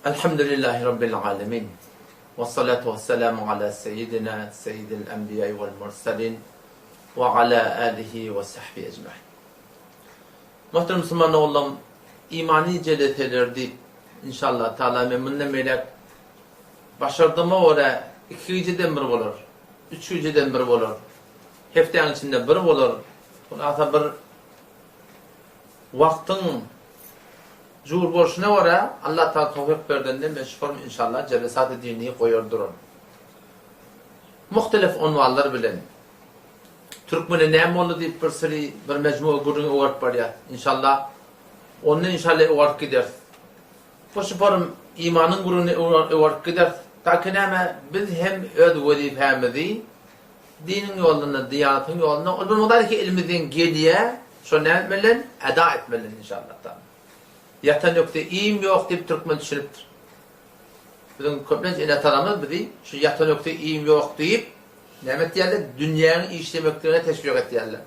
Elhamdülillahi Rabbil alemin. Ve salatu ve selamu ala seyyidina seyyidil enbiyayı vel mursalin ve ala alihi ve sahbihi ecmaîn. Muhterem Müslüman oğlum, imani celetelerdi inşallah Teala memnunne melek başardığıma oraya 2 geceden bir olur, 3 geceden bir olur, heftenin içinde bir olur. Bunata bir vaktin Cumhur borçuna vara Allah Teala tevfik verdiğinde meşhurum inşallah celesat-ı dini koyurdurun. Muhtelif unvanlar bilen. Türkmene ne oldu deyip bir mecmu gurun uğart var ya inşallah. Onu inşallah uğart gider. Bu şuparım imanın gurunu uğart gider. Ta ki neme biz hem öd vazifemizi dinin yoluna, diyanetın yoluna o kadar ki elimizden geliye şu ne etmeliyiz? Eda etmeliyiz inşallah. Yatan yok diye, iyiyim yok deyip Türkmen düşünüptür. Bizim köplenç inataramız bizi, şu yatan yok diye, iyiyim yok deyip, nimet yerler, dünyanın işlemeklerine teşvik et yerler.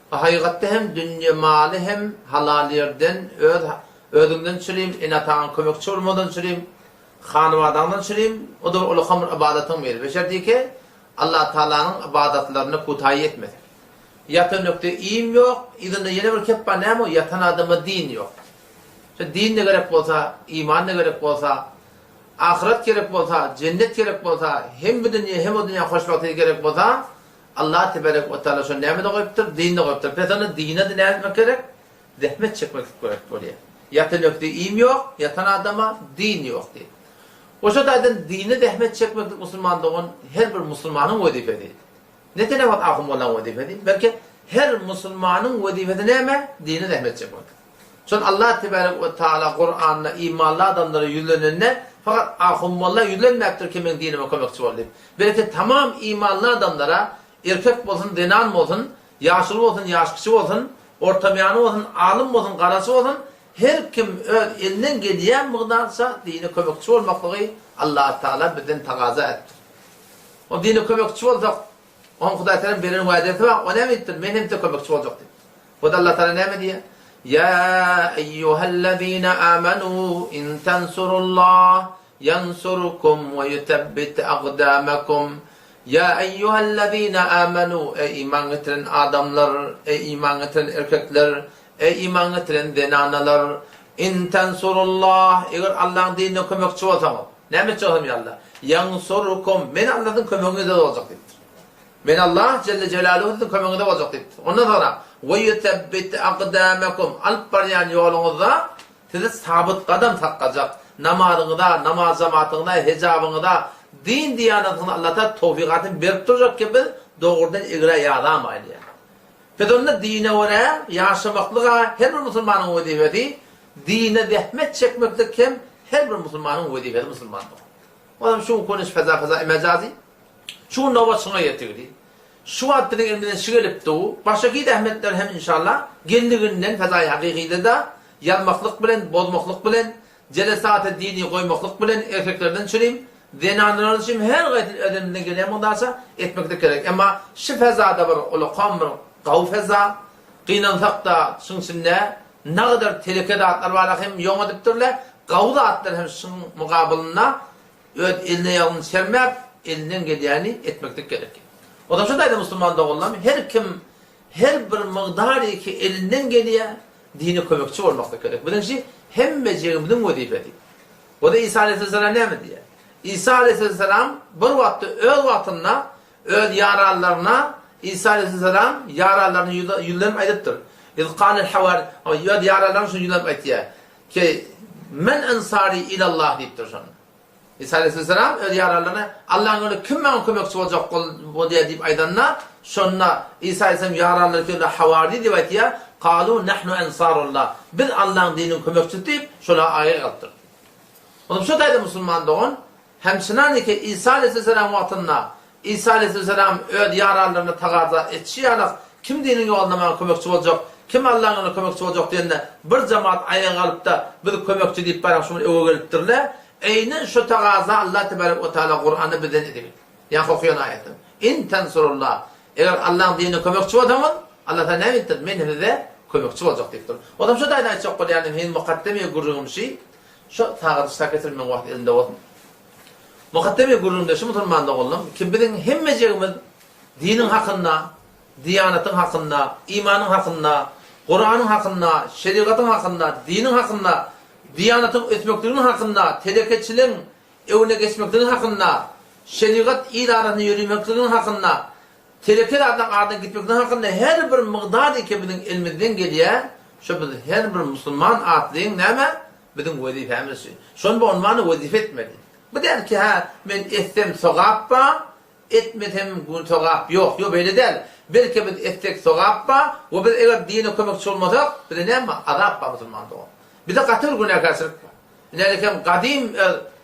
Hakikatte hem dünya mali hem halallerden, ödünden çüreyim, inatağın kömekçi olmadan çüreyim, hanımadandan çüreyim, o da ulu hamur ibadetin verir. Beşer diye ki, Allah Teala'nın ibadetlerini kutayi etmedi. Yatan yok diye, iyiyim yok, idinde yeni bir keppa ne mi? Yatan adama din yok. Din ne gerek olsa, iman ne gerek olsa, ahiret gerek olsa, cennet gerek olsa, hem bu dünya hem o dünya hoşbahtı gerek olsa, Allah Tebarek ve Teala şu nimeti koyuptur, din de koyuptur. Peki dine de ne etmek gerek? Zahmet çekmek gerek buraya. Yatan yok diye im yok, yatan adama din yok diye. O şekilde dine zahmet çekmek Müslümanlığın her bir Müslümanın vazifesi. Ne tane vakit ahım olan vazifesi? Belki her Müslümanın vazifesi ne mi? Dine zahmet çekmek. Çünkü Allah Tebarek ve Teala Kur'an'la imanlı adamları yüzlenene fakat ahummallah yüzlenmektir kimin dinime kömekçi olur. Belki tamam imanlı adamlara erkek olsun, denan olsun, yaşlı olsun, yaşkışı olsun, ortamayanı olsun, alim olsun, karası olsun, her kim elinden gelen mıqdarsa dine kömekçi olmaklığı Allah Teala bizden takaza ettir. O dine kömekçi olacak, onun Huday Teala'nın birinin vaadeti var, o ne mittir? Benim de kömekçi olacak diyor. O da Allah Teala ne mi diye? يا أيها الذين آمنوا إن تنصروا الله ينصركم ويثبت أقدامكم يا أيها الذين آمنوا إيمان getiren adamlar, iman getiren erkekler, iman getiren denanalar in tensurullah eğer Allah'ın dinine kömekçi olsanız ne mi çözüm ya Allah yansurukum men Allah'ın kömğünde olacak dedi. Men Allah Celle Celaluhu'nun kömğünde olacak dedi. Ondan sonra وَيُتَبِّتْ أَقْدَامَكُمْ Alp barayan yolunuzda sizi sabit kadam takacak. Namazınızda, namaz cemaatinde, hicabınızda, din diyanetinde Allah'ta tevfikatını verip duracak gibi doğrudan icra yağlamayın yani. Peki onunla dine oraya yaşamaklığa her bir Müslümanın vazifesi, dine zahmet çekmekte kim? Her bir Müslümanın vazifesi Müslümandır. O zaman şu konuş feza mecazi, şu novatına yetirdi. Şu adının elinden şigelip doğu, başaki rahmetler hem inşallah, geldiğinden fezai hakikide de, yanmaklık bilen, bozmaklık bilen, celesat-ı dini koymaklık bilen erkeklerden çüreyim, zenanlarını şimdi her gayet ödeminden gelen mıdarsa etmekte gerek. Ama şu fezada var, ola kamr, qav feza, qiynan da şunsinne, ne kadar tehlikeli atlar var, hem yom ediptirler, qavda atlar hem şun mukabilına, eline yalın sermeyip, elinden geleni etmekte gerek. O da şuradaydı Müslüman doğulan, her kim, her bir mıqdarı ki elinden geliyor, dini kömekçi olmakta gerek. Bu da şey, hem becerimizin vazifeti. O da İsa Aleyhisselam ne mi diye? İsa Aleyhisselam bir vakti öl vaktında, öl yararlarına, İsa Aleyhisselam yararlarını yüzlenip aydıptır. İzqanil havar, öl yararlarını şunu yüzlenip aydıya. Ki, men ensari ilallah deyiptir şunu. İsa Aleyhisselam öyle yararlarına Allah'ın öyle kim bana kömekçi olacak bu diye deyip aydanına sonra İsa Aleyhisselam yararları ki öyle havari diye ya kalu nahnu ensarullah biz Allah'ın dininin kömekçisi deyip şöyle ayet yaptır. Onun şu daydı Müslüman doğun hemşinani ki İsa Aleyhisselam vaktında İsa Aleyhisselam öyle yararlarını takaza etşiyarak kim dinin yolunda bana kömekçi olacak kim Allah'ın öyle kömekçi olacak diyende bir cemaat ayağa kalıp da bir kömekçi deyip bana şunu eve geliptirler. Eynen şu tağaza Allah Tebarek ve Teala Kur'an'ı bizden edeyim. Yani okuyan ayetim. İn tensurullah. Eğer Allah'ın dinine kömekçi olsanız Allah Teala ne bittir? Menimize kömekçi olacak deyiptir. O da şu da ayet çok yani hem mukaddemeye gururum şey. Şu tağırışta getirmen vaqt elinde olsun. Mukaddeme gururunda şu musulmanda oğlum ki bizim hemmeceğimiz dinin hakkında, diyanatın hakkında, imanın hakkında, Kur'an'ın hakkında, şeriatın hakkında, dinin hakkında, diyanatın etmekliğinin hakkında, teleketçiliğin evine geçmekliğinin hakkında, şeriat idarasını yürümekliğinin hakkında, teleket ardından gitmekliğinin hakkında her bir mıqdar ki bizim ilmimizden geliyor. Şu bizim her bir Müslüman atlığın neme? Bizim vazifemiz. Şunu bu unvanı vazife etmeli. Bu der ki men etsem sogap ba, etmesem gün sogap yok. Yok böyle değil. Belki biz etsek sogap ba, ve biz eğer dine kömekçi olmasak, biz ne mi? Azap ba Müslüman'da o. Bir de katıl günahkarlık var. Nelekem kadim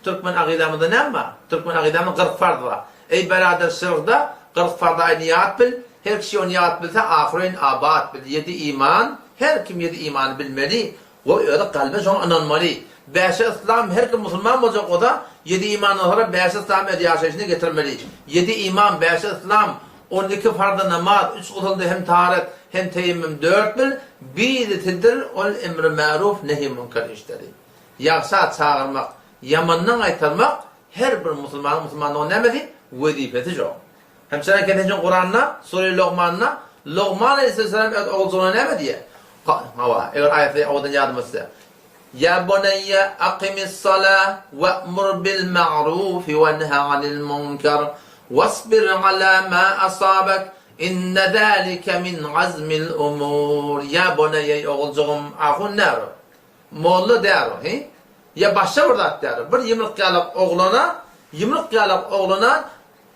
Türkmen akidamızda ne mi? Türkmen akidamızda 40 farz var. Ey beraber sırrda 40 farza niyat bil. Her kişi o niyat bilse ahirin abat bil. 7 iman. Her kim 7 imanı bilmeli. Ve öyle kalbe son ananmalı. Beşe İslam her kim Müslüman olacak o da 7 imandan sonra Beşe İslam yaşayışını getirmeli. 7 iman, Beşe İslam, 12 farz namaz, 3 usulda hem taharet hem teyemmüm 4 bil. Bir tidir ol emri maruf nehi münker işleri. Yaksa çağırmak, yamandan aytarmak her bir Müslümanın o nemedi vazifesi yok. Hem sana kendince Kur'an'na, Sure-i Lokman'na Lokman Aleyhisselam oğulcuna neme diye? Hava, eğer ayetleri oradan yardım etse. Ya bunayya akimis salah ve'mur bil ma'ruf ve neha anil munkar wasbir ala ma asabak inne zalike min azmil umur. Ya bunayya oğulcuğum ahun nero. Moğlu dero. Ya başa burada dero. Bir yımlık yalak oğluna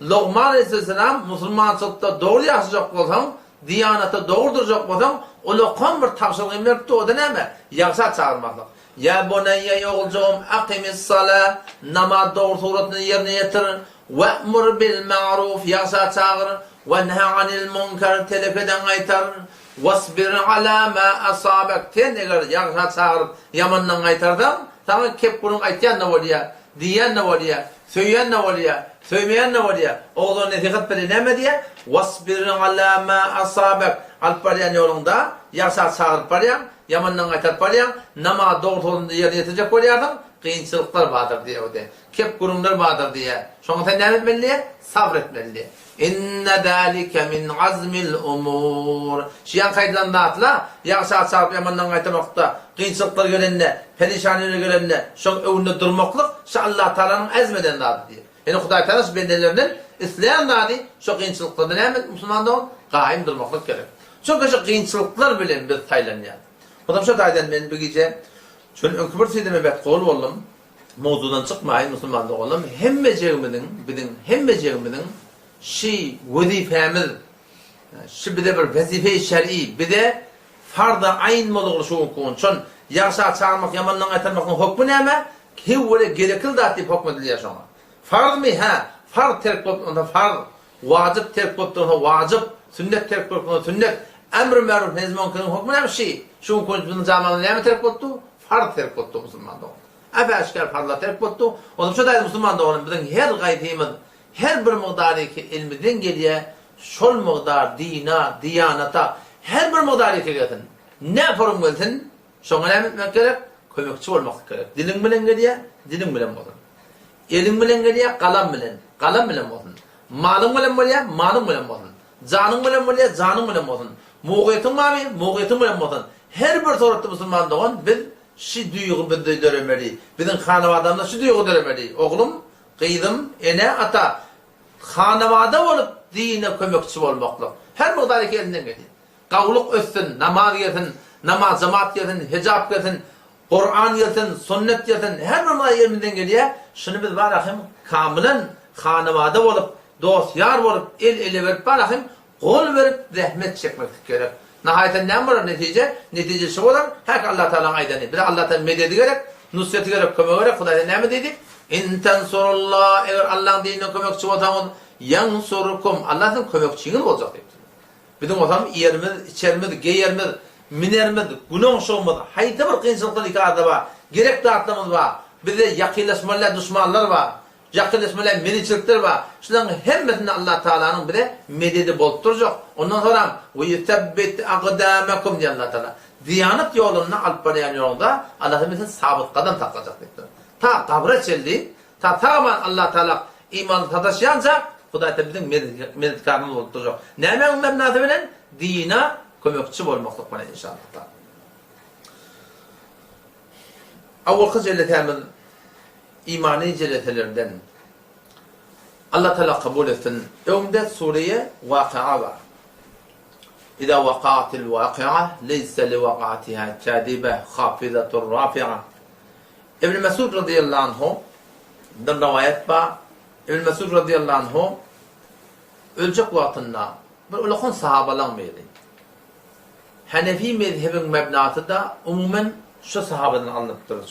Lokman Aleyhisselam Müslümançılıkta doğru yaşayacak olsam, diyanata doğru duracak olsam, o Lokman bir tavsiyelim verdi o da ne mi? Yaksa çağırmaklık. Ya bunayya oğulcuğum akimis salah, namaz doğru suretini yerine getirin, ve'mur bil ma'ruf, yaksa çağırın, ve neha anil munkar, telefeden aytarın, vasbir ala ma asabak, ten eğer yaksa çağırın, yamandan aytardan, sana kep bunun aytayan ne oluyor, diyen ne oluyor, söyleyen ne oluyor, söylemeyen ne oluyor, oğlun netikat bile neme diye, vasbir ala ma asabak, alparyan yolunda, yaksa çağırıp paryan, yamandan aytar paryan, nama doğru solunda yerine yetecek oluyordan, kıyınçılıklar vardır diye o de. Kep kurumlar vardır diye. Sonra sen ne etmeli? Sabretmeli. İnne zalike min azmil umur. Şiyan kaydılan dağıtla, yaksa çağırıp yamandan aytarmakta, kıyınçılıklar görenle, perişanlığı görenle, şok önünde durmaklık, Allah Teala'nın ezmeden dağıtı diye. Yani Huday Teala şu bendelerinden isteyen dağıtı, şok kıyınçılıklardan hemen Müslüman'dan kaim durmaklık gerek. Çok aşağı kıyınçılıklar bilen biz taylanyan. Odam şu taydan ben bir gece şöyle önkübür seydeme bet kol oldum. Mevzudan çıkmayın Müslüman'da oldum. Hemmeceğimizin şi vazifemiz, şi bir de bir vazife-i şer'i, bir de farda ayn moluğu şu konçun, yaksa çağırmak, yamandan aytarmakın hukmu neyme? Ki böyle gerekil dağıtı hukmu diliyor şuna. Farz mı? Farz terk olduğunda farz, vacip terk olduğunda vacip, sünnet terk olduğunda sünnet, emr-i ma'ruf nehi münkerin hukmu neyme şey? Şu konçunun zamanında neyme terk oldu? Farz terk oldu Müslüman'da oldu. Efe aşkar farzla terk oldu. Onun şu da Müslüman'da oldu. Bizim her gayetimiz, her bir mıqdariki ilmiden geliyor, şol mıqdar dina, diyanata, her bir mıqdariki gelsin. Ne forum gelsin? Şuna ne etmek gerek? Kömekçi olmak gerek. Dilin bilen geliyor, dilin bilen olsun. Elin bilen geliyor, kalam bilen olsun. Malın bilen geliyor, malın bilen olsun. Canın bilen geliyor, canın bilen olsun. Muğetin mami, muğetin bilen olsun. Her bir sorutta Müslüman doğan, biz şu duygu bizde döremeli. Bizim hanavadamda şu duygu döremeli. Oğlum, kıydım, ene, ata. Hanavada olup dine kömekçi olmakla. Her mıqdariki elinden geliyor. Kavluk ötsün, namaz yetin, namaz cemaat yetin, hicab yetin, Kur'an yetin, sünnet yetin, her bir mıqdariki elinden geliyor. Şunu biz var ahim, kamilen hanavada olup, dost, yar olup, el verip var ahim, kol verip, rahmet çekmek gerek. Nihayeten ne var netice? Netice şu olur, her Allah Teala'nın aydanı. Bir de Allah Teala mededi gerek, nusreti gerek, kömeği gerek, Kuday'da ne mi dedi? İn tensurullah, eğer Allah'ın dinine kömekçi olsanız, yansurukum, Allah'ın kömekçiniz olacak dedi. Bizim otam yerimiz, içerimiz, giyerimiz, minerimiz, günah şoğumuz, hayta bir kıyınçılıklar ikade var, gerek dağıtlığımız var, bir de yakınlaşmalar, düşmanlar var, yakınlaşmalar, meniçilikler var. Şunların hemmesinde Allah Teala'nın bir de mededi bolup duracak. Ondan sonra ve yutebbit aqdamakum diye Allah Teala. Diyanet yoluna alıp barayan yolda Allah Teala sabit kadam takacak dedi. Ta kabra çeldi, ta tamamen Allah Teala imanı tadaşıyanca Hudaý Teala bizim meditkarını olacak. Näme mebnasy bilen dina kömekçi bolmaklyk bilen inşallah. Awwalky jelletimiz imani jelletelerden Allah Teala kabul etsin. Öňde sureye Waqi'a var. إذا وقعت الواقعة ليس لوقعتها كاذبة خافضة رافعة. İbn Mesud radıyallahu anhu bir rivayet var. İbn Mesud radıyallahu anhu ölecek vaktinde bir ulakon sahabalar mıydı? Hanefi mezhebin mebnatı da umumen şu sahabadan anlattırır.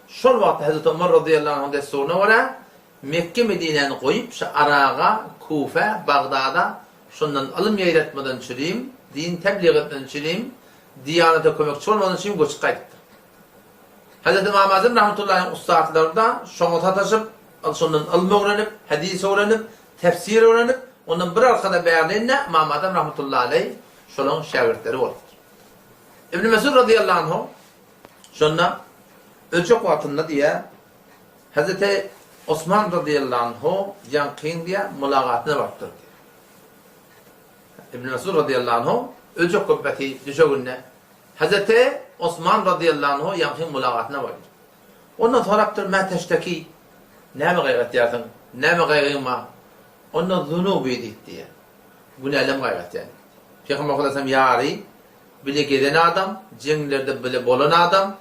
Şol vakti Hazreti Ömer radıyallahu anhu desturuna vara Mekke Medine'ni koyup şu Arağa, Kufa, Bağdad'a şundan alım yayratmadan çürüyüm, din tebliğ etmeden çürüyüm, diyanete kömekçi olmadan çürüyüm, göçük kaydıktır. Hazreti İmam Azam rahmetullahi ustaatlarda şonu tataşıp, şundan alım öğrenip, hadis öğrenip, tefsir öğrenip, ondan bir arkada beyanlayınca İmam Azam rahmetullahi aleyh şunun şagirdleri oldu. İbn Mesud radıyallahu anhu şundan ölçek vaktinde diye Hazreti Osman radıyallahu anhu yankın diye mülaqatına baktırdı. İbn Mesud radıyallahu anhu ölçek kubbeti düşüğünde Hazreti Osman radıyallahu anhu yankın mülaqatına vardı. Ondan soraktır ma teşteki näme gayret yartın, näme gayrıma ondan zunubi diye. Günahlarım gayret yani. Peygamber sallallahu yari bile gelen adam, cenglerde bile bolan adam,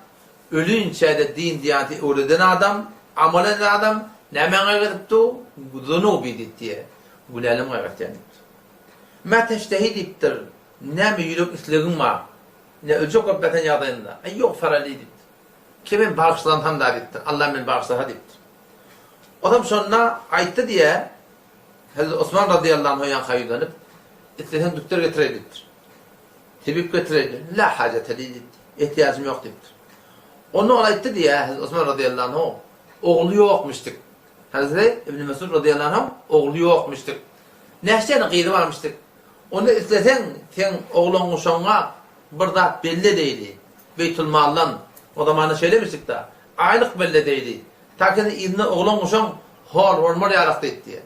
ölünçe din diyaneti öğreden adam, amel eden adam, näme gayretdi? Zunubi diye. Günahlarım gayret yani. Ma teştehidiptir. Näme yürüp islegin var. Ne ölçek kubbeten yadayında. Yok farali diptir. Kimin bağışlanan tam da diptir. Allah beni bağışlar diptir. Adam sonra ayette diye Hazreti Osman radıyallahu anh'a yankayıdanıp istesen doktor getireydidir. Tebip getireydir. La hacete diptir. İhtiyacım yok diptir. Onu ayette diye Hazreti Osman radıyallahu anh'a oğlu yokmuştuk. Hazreti İbn Mesud radıyallahu anh'a oğlu yokmuştuk. Näçeni gıydı varmıştık. Onu istesen sen oğlun uşağına bir zat belli deydi. Beytülmal'dan o zamanı söylemiştik da aylık belli deydi. Ta ki izni oğlun uşağın hor hormor yarak deydi diye.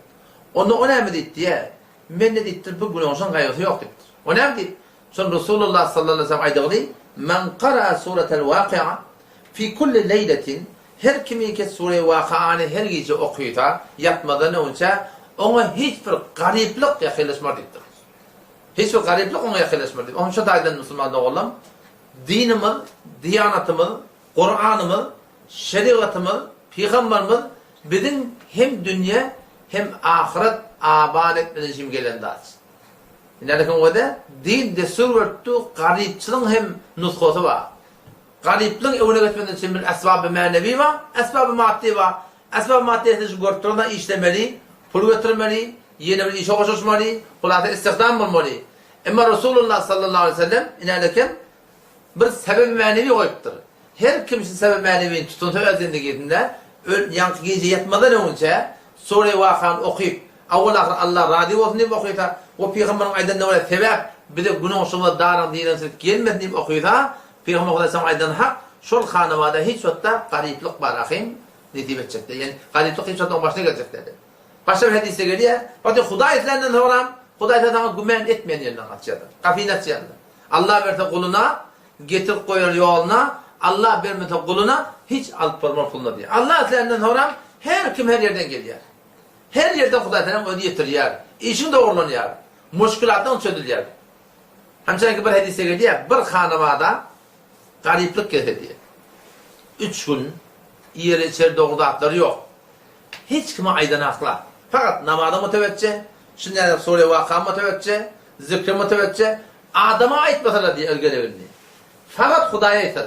Onu o ne mi deydi diye men ne deydi bu günün uşağın gayrısı yok deydi. O ne mi deydi? Son Resulullah sallallahu aleyhi ve sellem aydığı men qara suretel vaqi'a fi kulli leyletin her kimi ki sure-i vaqia'nı her gece okuyuta yatmadan önce ona hiçbir gariplik yaklaşmaz deydi. Hiçbir gariplik ona yaklaşmaz deydi. Onun şu daydan Müslümanlar oğlum dinimiz, diyanetimiz, Kur'an'ımız, şeriatımız, peygamberimiz bizim hem dünya hem ahiret aban etmeden için gelen dağız. Yani o da din destur verdi, garipçiliğin hem nuskası var. Garipliğin evine geçmeden için bir esbab-ı manevi var, esbab-ı maddi var. Esbab-ı maddi için görtürüne işlemeli, pul getirmeli, yeni bir işe koşuşmalı, kulata istihdam bulmalı. Ama Resulullah sallallahu aleyhi ve sellem inanırken bir sebep-i manevi koyuptur. Her kimse sebep-i manevi'nin tutuntu özelliğinde yankı gece yatmadan önce Sure-i Vakia'nı okuyup avvela Allah razı olsun diye okuyup o Peygamber'in aydan ne var sebep bir de günah şuna daran diye gelmedi diye okuyup Peygamber Aleyhisselam aydan hak şol hanımada hiç hatta gariplik var ahim netibe edecekler. Yani gariplik hiç hatta başına gelecekler. Başka bir hadiste geliyor. Bakın Hudaý etlerinden sonra Hudaý etlerinden gümen etmeyen yerden atacaklar. Kafinat yerden. Allah verse kuluna getir koyar yoluna Allah vermese kuluna hiç alıp parmak kuluna diye. Allah etlerinden sonra her kim her yerden geliyor. Her yerden Hudaý etlerinden ödü getiriyor. İşin doğrulanıyor. Muşkilattan çözülüyor. Hemşire bir hadise geliyor. Bir hanımada gariplik getirdi. 3 gün yeri içeri doğru atları yok. Hiç kime aydınaklar. Fakat namazda müteveccih, şimdi Sure-i Vaki'a müteveccih, zikre müteveccih, Adam'a ait mesela diye ölgelebildi. Fakat Hudaý'a ait diye.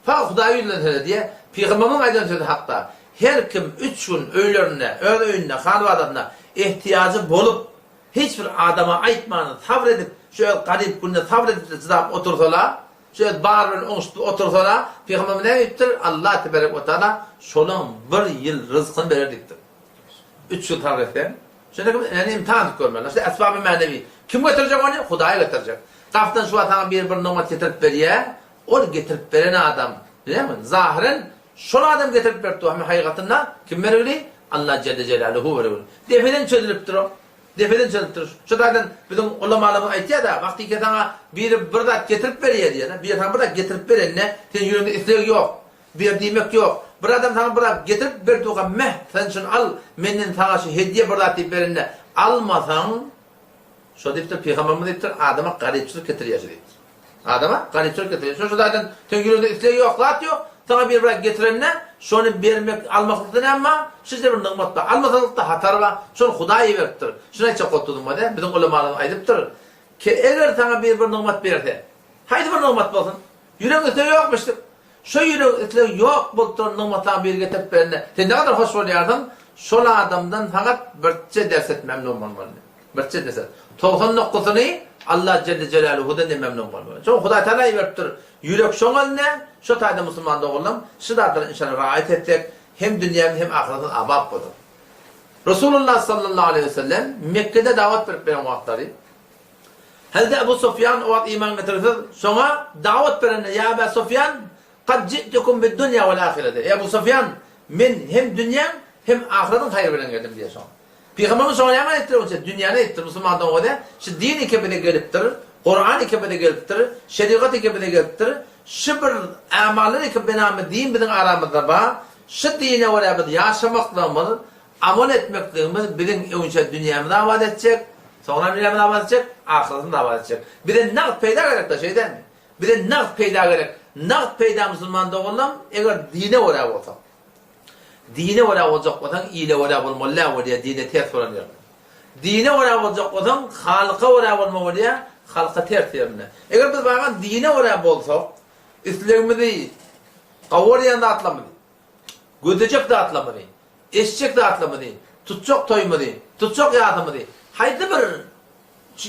Fakat Hudaý'a ait diye Peygamber'in aydınlatı hatta her kim 3 gün öğlerine, öğününe, hanvadatına ihtiyacı bulup hiçbir adama aitmanı sabredip şöyle garip günde sabredip zidap otursalar şöyle bağırın otursalar Peygamber ne ettir? Allah tebarek ve teala şolun bir yıl rızkını verecektir. 3 yıl tarihten. Şimdi yani imtihan görmeliler. İşte esbab-ı manevi. Kim getirecek onu? Hudaý getirecek. Kaftan şu atan bir numara getirip veriyor. O getirip veren adam, değil mi? Zahiren şol adam getirip berdi ama hakikatında kim verir? Allah Celle Celaluhu verir. Defeden çözülüptür o. Defeden çözülüptür. Şuradan bizim ulamalarımız aytıyor da vakti ki sana bir bardak getirip veriyor diye. Bir tane bardak getirip verenle senin yüreğinde isteği yok. Bir demek yok. Bir adam sana bardak getirip verdi o meh sen şunu al menden sana şu hediye bardak deyip verenle almasan şu deyip de Peygamberimiz deyiptir adama garipçilik getiriyor deyip. Adama garipçilik getiriyor. Şu zaten senin yüreğinde isteği yok, lat yok. Sana bir bardak getirenle şunu vermek almaklıktan ama sizde bir nimet var. Almasanlıkta hatar var. Şunu Hudayı veriptir. Şuna çok oturdum mu de? Bizim ulemalarımız aydıptır. Ki eğer sana bir nimet verdi. Haydi bir nimet olsun. Yüreğin isteği yokmuştur. Şu yüreğin isteği yok bulduğun nimetten bir getirip verene. Sen ne kadar hoş oluyordun? Şol adamdan fakat birçe derset memnun olmalı. Birçe derset. 99'unu Allah Celle Celaluhu'dan memnun olmalı. Çünkü Huday Teala'yı veriptir. Yürek şoňal ne? Şu taýda musulman oğlum, şu da inşallah rahat etdik. Hem dünýäni hem ahiretini abad boldy. Resulullah sallallahu aleyhi ve sellem Mekke'de davet berip beren wagtlary. Helde Ebu Sufyan o wagt iman getirdi. Şoňa davet beren ya Ebu Sufyan, "Qad ji'tukum bid-dunya wal-ahirete." Ebu Sufyan, men hem dünýä hem ahiretin haýr bilen geldim diýe şoň. Peygamberimiz şoňa ýa-da etdi, dünýäni etdi musulman oğlum. Şu din ikebine gelipdir. Kur'an ikebine gelipdir. Şeriat ikebine gelipdir. Şu bir amallar ikebine din bizim aramızda var. Şu dine beraber yaşamakla amel etmekle bizim önce dünyamızı abad edecek. Sonra dünyamızı abad edecek. Ahiretimizi abad edecek. Bir de nakt peyda gerek de şeyden mi? Bir de nakt peyda gerek. Nakt peyda musulmanda olalım. Eğer dine beraber olsak. Dine beraber olacak olsan iyile beraber olmalı diye dine ters olanıyor. Dine beraber olacak olsan halka beraber olmalı diye halka ters yerine. Eğer biz bakın dine beraber olsak İslam'ı kavuryan da atlamadı. Gödecek de atlamadı. Eşecek de atlamadı. Tutacak toymadı. Tutacak yatamadı. Haydi bir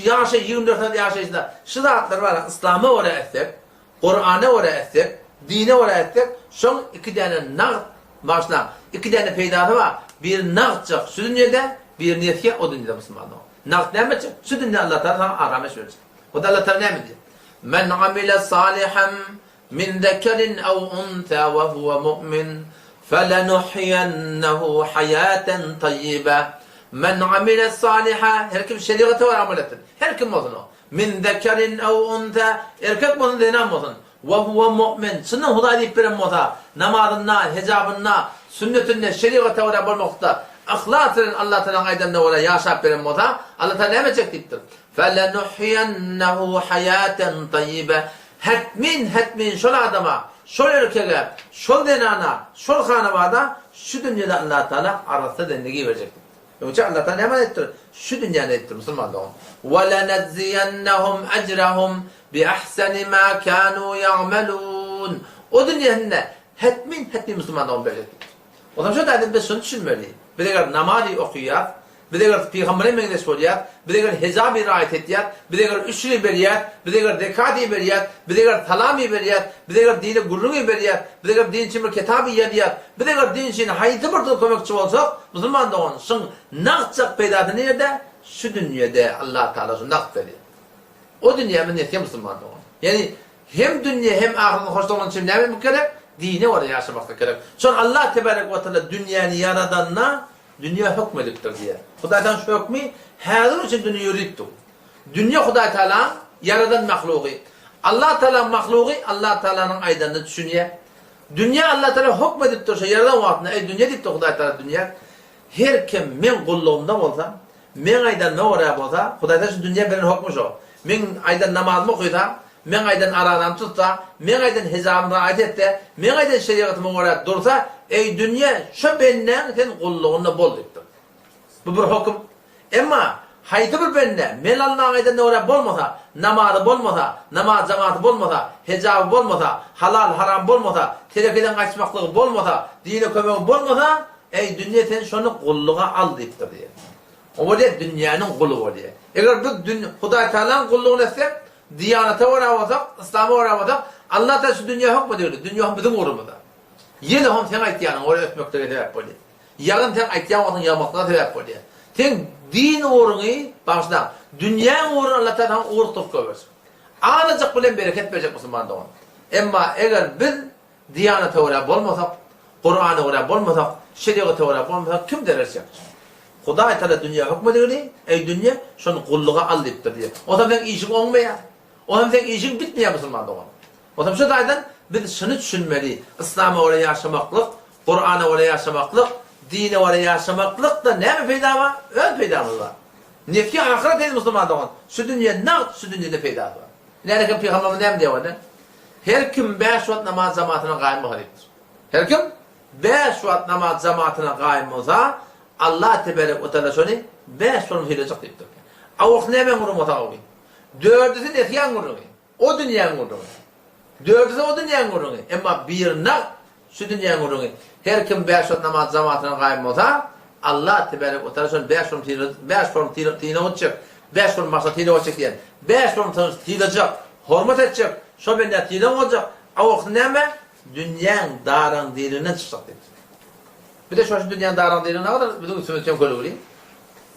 yaşa 24 yaşayışında şu da atlar var. İslam'ı oraya etsek, Kur'an'ı oraya etsek, dine oraya etsek, son iki tane nağd başla. İki tane peydatı var. Bir nağdcak şu dünyada, bir niyetke o dünyada Müslümanlar. Nağd ne yapacak? Şu dünyada Allah Teala aramış verecek. O da Allah Teala ne mi diyor? Men amile salihan min zekerin ev unta ve huve mu'min فَلَنُحْيَنَّهُ حَيَاتًا طَيِّبًا مَنْ عَمِلَ الصَّالِحًا her kim şeriatı var amel ettin. Her kim olsun o. مِنْ ذَكَرٍ اَوْ اُنْتَ erkek olsun denem olsun. وَهُوَ مُؤْمِنٌ sünnet huda deyip veren olsa namazınla, hecabınla, sünnetinle, şeriatı var olmakta ahlasın Allah Teala'nın aydanında oraya yaşayıp veren olsa Allah Teala ne edecek deyiptir. فَلَنُحْيَنَّهُ حَيَاتًا طَيِّبًا Hetmin şol adama, şol erkeğe, şol denana, şol hanavada şu dünyada Allah Teala arasında dendegi verecektir. Yoksa Allah Teala hemen ettir. Şu dünyada ettir Müslümanlar. وَلَنَزِّيَنَّهُمْ أَجْرَهُمْ بِأَحْسَنِ مَا كَانُوا يَعْمَلُونَ O dünyada hetmin Müslümanlar verecektir. O zaman şu da biz şunu düşünmeliyiz. Bir de namazı okuyuyor. Bir de Peygamber'in meclis oluyor, bir de hecab-ı riayet ediyor, bir de üçlü beriyat, bir de dekati beriyat, bir de talami beriyat, bir de dini gurrungi beriyat, bir de din için bir kitabı yediyat, bir de din için hayatı bir koymekçi olsak, Müslüman da onun şun naqcak peydatı nerede? Şu dünyada Allah Teala şu naqt veriyor. O dünyamın niyeti Müslüman da onun. Yani hem dünya hem ahiretin hoşta olan için ne yapmak gerek? Dini orada yaşamak gerek. Sonra Allah Tebarek ve Teala dünyanı yaradanına dünya hükmediptir diye. Hudaydan şu hükmü hazır için dünya yürüttü. Dünya Huday Teala yaradan mahluğu. Allah Teala mahluğu Allah Teala'nın aydanında düşünüyor. Dünya Allah Teala hükmediptir. Yaradan vaktinde ey dünya deyip de Huday Teala dünya. Her kim men kulluğumda olsa, men aydan ne oraya olsa, Huday Teala şu dünya benim hükmüş o. Men aydan namazımı okuysa, men aydan aradan tutsa, men aydan hizamını ayet etse, men aydan şeriatımı oraya dursa, ey dünya şu benden sen kulluğunda bol deyiptir. Bu bir hüküm. Ama haydi bir bende, men Allah'ın aydan oraya bolmasa, namazı bolmasa, namaz cemaati bolmasa, hicabı bolmasa, halal haram bolmasa, terekeden kaçmaklığı bolmasa, dine kömeği bolmasa, ey dünya sen şunu kulluğa al deyiptir diye. O diye dünyanın kulluğu diye. Eğer biz Huday Teala'nın kulluğunu etsek, diyanete uğramasak, İslam'a uğramasak, Allah da şu dünya hükmediyor. Dünya bizim uğrumuzda. Yine hem sen aytyanın oraya ötmekte sebep oluyor. Yarın sen aytyan onun yamakta sebep oluyor. Sen din uğrunu başla. Dünya uğrunu Allah Teala'nın uğur tutup koyarız. Ağlayacak bilen bereket verecek Müslüman da onu. Emma eğer biz Diyanete uğrayıp bolmasak, Kur'an'a uğrayıp bolmasak, şeriata uğrayıp bolmasak kim dererse? Hudaý Taala dünya hükmedegini, ey dünya şonu kulluğa al dipdir diye. O zaman sen işin olmaya. O zaman sen işin bitmeye Müslüman doğan. O zaman şu daydan biz şunu düşünmeli. İslam'a uğrayıp yaşamaklık, Kur'an'a uğrayıp yaşamaklık, dine uğrayıp yaşamaklık da ne mi fayda var? Ön faydamız var. Nefki ahiret değil Müslüman doğan. Şu dünya ne? Şu dünyada fayda var. Nerede Peygamberimiz ne diyor orada? Her kim 5 vakit namaz cemaatine kaim olmalıdır. Her kim 5 vakit namaz cemaatine kaim olsa Allah tebarek ve teala şunu 5 vakit hilecek deyiptir. Avuk ne ben kurum otağı olayım. Dördüsü netiyan kurum. O dünyanın kurum. Dördüsü o dünyanın kurum. Ama birine şu dünyanın kurum. Her kim 5 vakit namaz cemaatine kaim olsa Allah tebarek ve teala şunu 5 vakit tine olacak. 5 vakit masa tine olacak diyen. 5 vakit hilecek. Hormat edecek. Şu ben netiyle olacak. Avuk neme? Dünyanın daran dilinden çıkacak dedi. Bir de şu dünyanın daran dilinden ne kadar bizim üstümüzden koyuyor.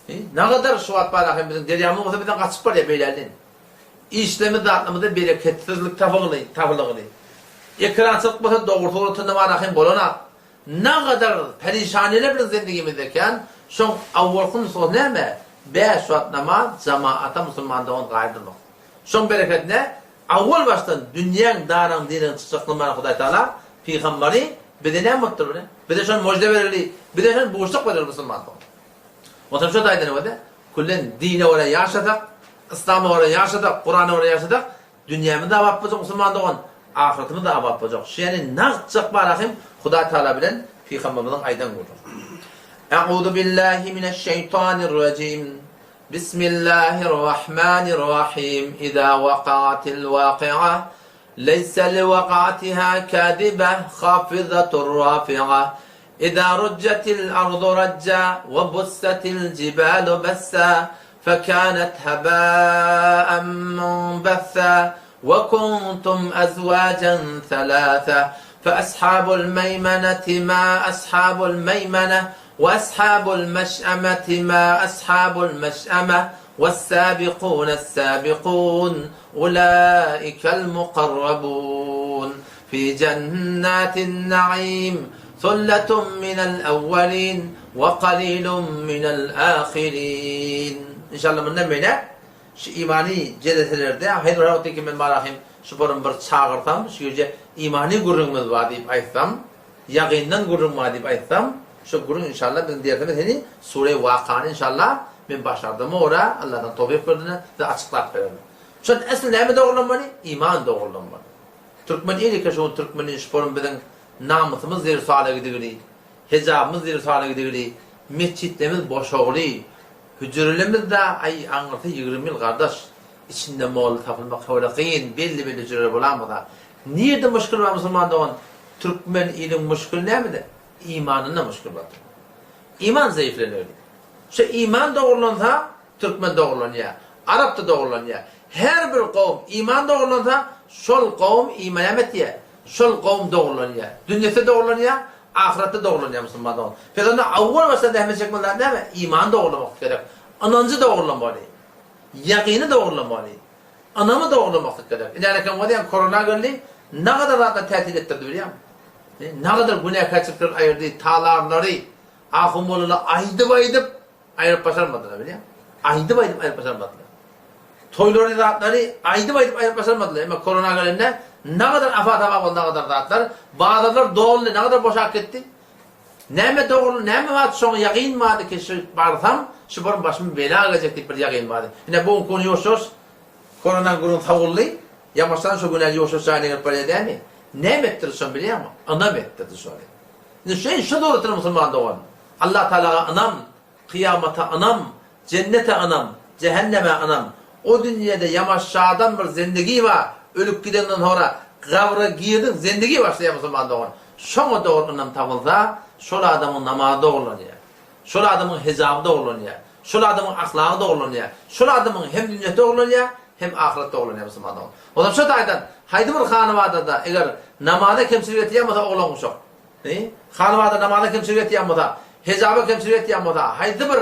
Ne kadar şu at barakım bizim deryamın olsa bizden kaçıp var ya beylerden. İşlemi dağıtmamızda bereketsizlik tafılığını. Ekran çıkmasa doğrultuğunu barakım bolana. Ne kadar perişaniyle bir zindegimizdeyken şu avukun son neme? 5 vakit namaz cemaata Müslümandığın gayrıdırmak. Şu bereket ne? Avval baştan dünyanın daran dinin çıkıklığına Hudaý Taala Peygamberi bize ne mutlu bile. Bize şun müjde verildi. Bize şun boşluk verir Müslüman. O zaman şu daydan öde. Kullen dine oraya yaşadık, İslam'a oraya yaşadık, Kur'an'a oraya yaşadık. Dünyamı da avap olacak Müslüman doğan. Ahiretimi de avap olacak. Yani naqcak barahim Hudaý Taala bilen Peygamberimizin aydan görür. Euzu billahi mineşşeytanirracim. بسم الله الرحمن الرحيم إذا وقعت الواقعة ليس لوقعتها كاذبة خافضة رافعة إذا رجت الأرض رجا وبست الجبال بسا فكانت هباء منبثا وكنتم أزواجا ثلاثة فأصحاب الميمنة ما أصحاب الميمنة وأصحاب المشأمة ما أصحاب المشأمة والسابقون السابقون أولئك المقربون في جنات النعيم ثلة من الأولين وقليل من الآخرين إن شاء الله من نمينا şu imani cedetlerde haydratik min marahim şu borun bir çağırtam şu yüce imani gururumuz var deyip aytsam yaqinden gururumuz var deyip aytsam şu gurur inşallah bizim diyetimiz hani Sure-i Vakıa'nı inşallah ben başardığımı oraya Allah'tan tevfik verdiğini de açıklar verelim. Şu asıl neyme doğrulanmalı? İman doğrulanmalı. Türkmen iyilik ki şu Türkmenin sporun bizim namusumuz zir suala gidiyor. Hicabımız zir suala gidiyor. Mescitlerimiz boş oluyor. Hücrelerimiz ay anlatı 20 yıl kardeş. İçinde mol tapılmak öyle kıyın. Belli hücreler bulamada. Nerede müşkül var Müslüman'da on? Türkmen ilim müşkül ne mi de? İmanında müşkül var. İman zayıflanıyor. Şu iman doğrulansa Türkmen doğrulanıyor. Arap da doğrulanıyor. Her bir kavm iman doğrulansa şol kavm iman emetiyor. Şol kavm doğrulanıyor. Dünyası doğrulanıyor. Ahirette doğrulanıyor Müslüman'da on. Peygamber avval başta dehme çekmeler değil mi? İman doğrulamak gerek. Anancı doğrulamalı. Yakini doğrulamalı. Anamı doğrulamak gerek. Yani var ya korona geldi ne kadar rahatla tehdit ettirdi biliyor musun? Ne kadar günah kaçırtır ayırdı, tağlarları, ahumolunu aydıp ayırıp başarmadılar biliyor musun? Ayırıp başarmadılar. Toyları rahatları ayırıp başarmadılar. Ama korona geldiğinde ne kadar afat oldu, ne kadar rahatlar. Bazıları doğru, ne kadar boşak etti. Neme doğru, neme var sonra yakin vardı ki şu barsam, şu barın başımı bela gelecektik bir yakin vardı. Yine bu konu yoşuz, korona günün tavullu, yamaçtan şu günler yoşuz sahneler böyle değil mi? Ne ettirirsin biliyor musun? Anam ettirdi sonra. Şu doğrudur Müslüman doğan. Allah Teala anam, kıyamata anam, cennete anam, cehenneme anam. O dünyada yamaçşadan bir zindagi var. Ölüp gidenden sonra gavra girdin, zindagi başlıyor Müslüman doğan. Şuna doğru anam tavılsa, şöyle adamın namazı doğrulanıyor. Şöyle adamın hicabı doğrulanıyor. Şöyle adamın ahlakı doğrulanıyor. Şöyle adamın hem dünyada doğrulanıyor, hem ahirette doğrulanıyor Müslüman doğan. O zaman şu daydan, haydi bir hanıvada da eğer namazda kemsiliyeti yapmasa oğlan uşak. Hanıvada namazda kemsiliyeti yapmasa, hicabı kemsiliyeti yapmasa, haydi bir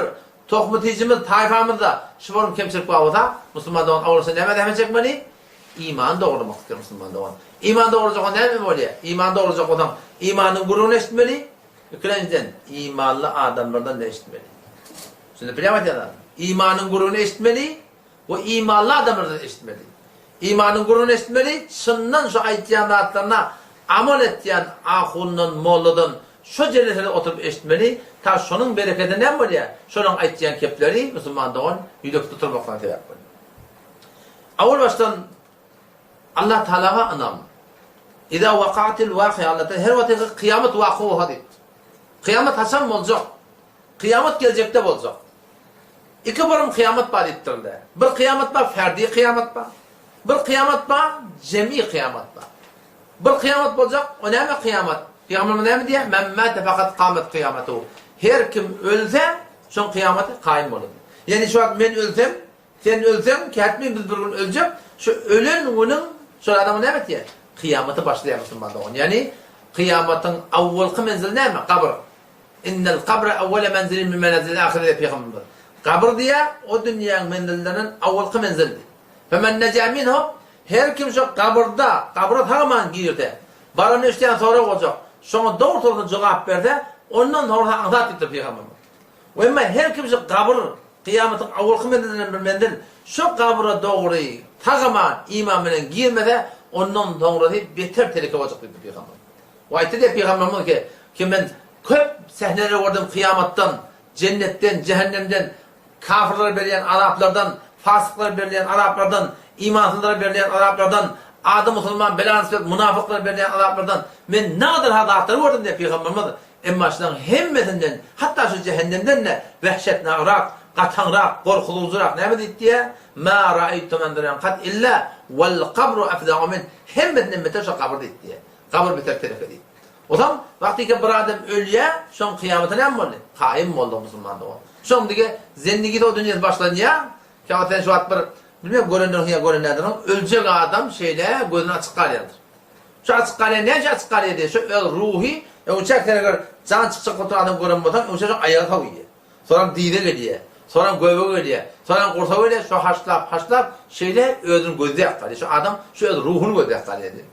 tohmuticimiz, tayfamızda şuvarım kemsilik bağlısa, Müslüman doğan avlusu neme demek çekmeli? İman doğrulamak ister Müslüman doğan. İman doğrulacak o ne mi oluyor? İman doğrulacak adam imanın gururunu eşitmeli. İkinciden imanlı adamlardan ne eşitmeli? Şimdi bilemez ya da imanın gururunu eşitmeli. O imanlı adamlardan eşitmeli. İmanın gururunu eşitmeli. Şundan şu ayetiyanatlarına amal ettiyen ahunun, molladan şu cennetine oturup eşitmeli. Ta şunun bereketi ne oluyor? Şunun ayetiyan kepleri Müslüman doğan yüdük tutulmaktan tebek oluyor. Avul baştan Allah Teala'ya anam. İza vakatil vakıya Allah'ta her vakti kıyamet vakıı hadi. Kıyamet hasan mı olacak? Kıyamet gelecekte olacak. İki bölüm kıyamet var ettirildi. Bir kıyamet var, ferdi kıyamet var. Bir kıyamet var, cemi kıyamet var. Bir kıyamet olacak, o ne mi kıyamet? Peygamber ne mi diye? Men mâte fakat kâmet kıyametu. Her kim ölse, son kıyameti kaim olur. Yani şu an ben ölsem, sen ölsem, ketmeyin biz bir gün öleceğim. Şu ölen onun, şu adamı ne mi diye? Kıyameti başlayan Müslüman'da on. Yani kıyametin avvalki menzili ne mi? Kabr. İnnel kabre evvele menzilin min menazil ahirede Peygamber. Kabr diye o dünyanın menzillerinin avvalki menzildi. Femen neca minhum her kim şu kabrda, kabra tamamen girdi. Baranı işleyen sonra olacak. Sonra doğru cevap verdi. Ondan sonra azat etti Peygamber. Ve ama her kim şu kabr kıyametin avvalki menzilinden bir menzil şu kabra doğru tamamen imanla girmedi. Ondan sonra beter tehlike olacak dedi Peygamber. Ve ayette de Peygamber ki ben köp sahneleri gördüm kıyamattan, cennetten, cehennemden, kafirler belirleyen Araplardan, fasıklar belirleyen Araplardan, imansızlar belirleyen Araplardan, adı Müslüman, belansız, münafıklar belirleyen Araplardan, ben ne kadar hadatları gördüm diye Peygamberimiz. Emma şunların hemmetinden, hatta şu cehennemden de vehşetnârak, katanrak, korkuluzrak, ne mi dedi diye? مَا رَأَيْتُ مَنْ دَرَيَنْ قَدْ اِلَّا وَالْقَبْرُ اَفْدَعُ مِنْ hemmetinden beter şu kabır dedi diye. Kabır beter tehlike değil. O zaman vakti ki bir adam ölüye, son kıyametine mi oldu? Kaim mi oldu Müslüman'da o? Şimdi zendigi de o dünyası başlanınca, kâmetten şu at bir, bilmiyorum görünlerden ölecek adam şeyle gözünü açık kalıyordur. Şu açık kalıyor, ne açık kalıyor diye, şu ruhi, uçaklara göre can çıkacak oturan adam görünmeden, uçacak ayağa kalıyor. Sonra dide geliyor, sonra göğe geliyor, sonra kursa geliyor, şu haşlap, şeyle ödün gözü yakalıyor. Şu adam, şu ruhunu gözü yakalıyor diye.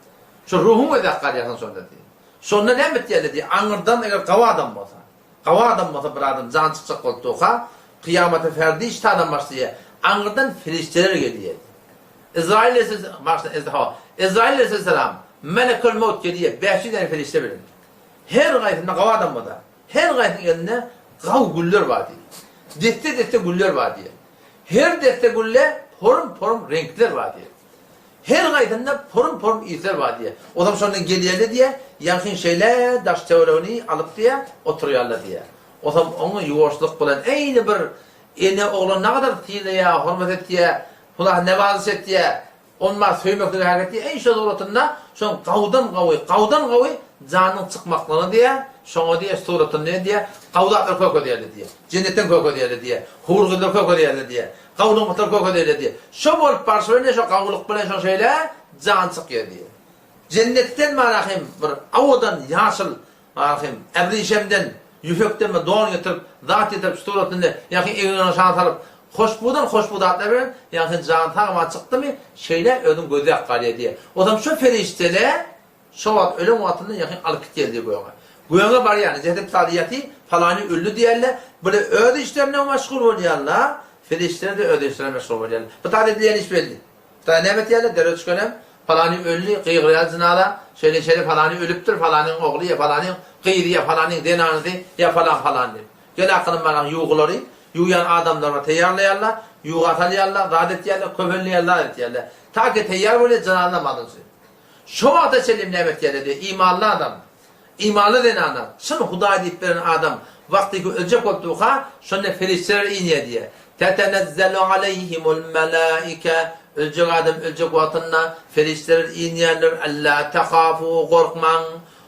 Şu ruhunu gözü yakalıyor sonra diye. Sonra ne bitti diye, anırdan eğer kava adam olsa bir adam can çıkacak koltuğa, kıyamete ferdi işte adam başlıyor. Anırdan firişteler geliyor. İsrail Aleyhisselam, Melekül Mevt geliyor, 500 tane firişte verin. Her gayetinde kava adam var da, her gayetinde elinde kav güller var diye. Deste güller var diye. Her deste gülle porum renkler var diye. Her gaydında porum izler var diye. O zaman sonra geliyorlar diye, yakın şeyler, daş teoroni alıp diye, oturuyorlar diye. O zaman onu yuvarşlık bulan, aynı bir ene oğlan ne kadar tiyliye, hürmet et diye, nevazis et diye, onunla söymekleri hareket diye, en şey suratında, sonra kavdan kavi, canın çıkmaklarını diye, sonra diye, suratın ne diye, kavdatlar kök ödeyerler diye, cennetten kök ödeyerler diye, hurgılar kök ödeyerler diye, kavluk muhtar kök ödeyerler diye. Şu bolup parçalarına şu kavluk bilen şu şeyle, can çıkıyor diye. Cennetten marahim, bir avadan yaşıl, marahim, ebrişemden, yüfekten mi doğan getirip, zat getirip, suratında, yakın evine şans alıp, hoşbudatlar veren, yakın can tağıma çıktı mı, şeyle ödüm gözü yakkaliye diye. O zaman şu ferişteler, şu vakit ölüm vaktinde yakın alıp gitti diye koyuyorlar. Koyuyorlar var yani, cehdep taliyeti falanı ölü diyorlar, böyle öde işlerine meşgul oluyorlar, ferişteler de öde işlerine meşgul oluyorlar. Bu taliyetleyen iş belli. Ne diyorlar, derece çıkıyorum, falanı ölü, kıyıqriyal zinala, şöyle falanı ölüptür, falanın oğlu ya falanın kıyırı ya falanın denanızı ya falan diyor. Gel akılın bana yuğuları, yuğuyan adamlarla teyarlayarlar, yuğu atalayarlar, radet yerler, köpürleyarlar etiyarlar. Ta ki teyyar böyle cananlamadın. Şu vakti selim nemet yerler diyor, imanlı adam, imanlı denen adam, şunu huda edip veren adam, vakti ki ölecek olduğuha, şunu ferişteler iniye diye. Tetenezzelu aleyhimul melaike, ölecek adam ölecek vaktinde ferişteler iniyerler, Allah tekhafu korkman,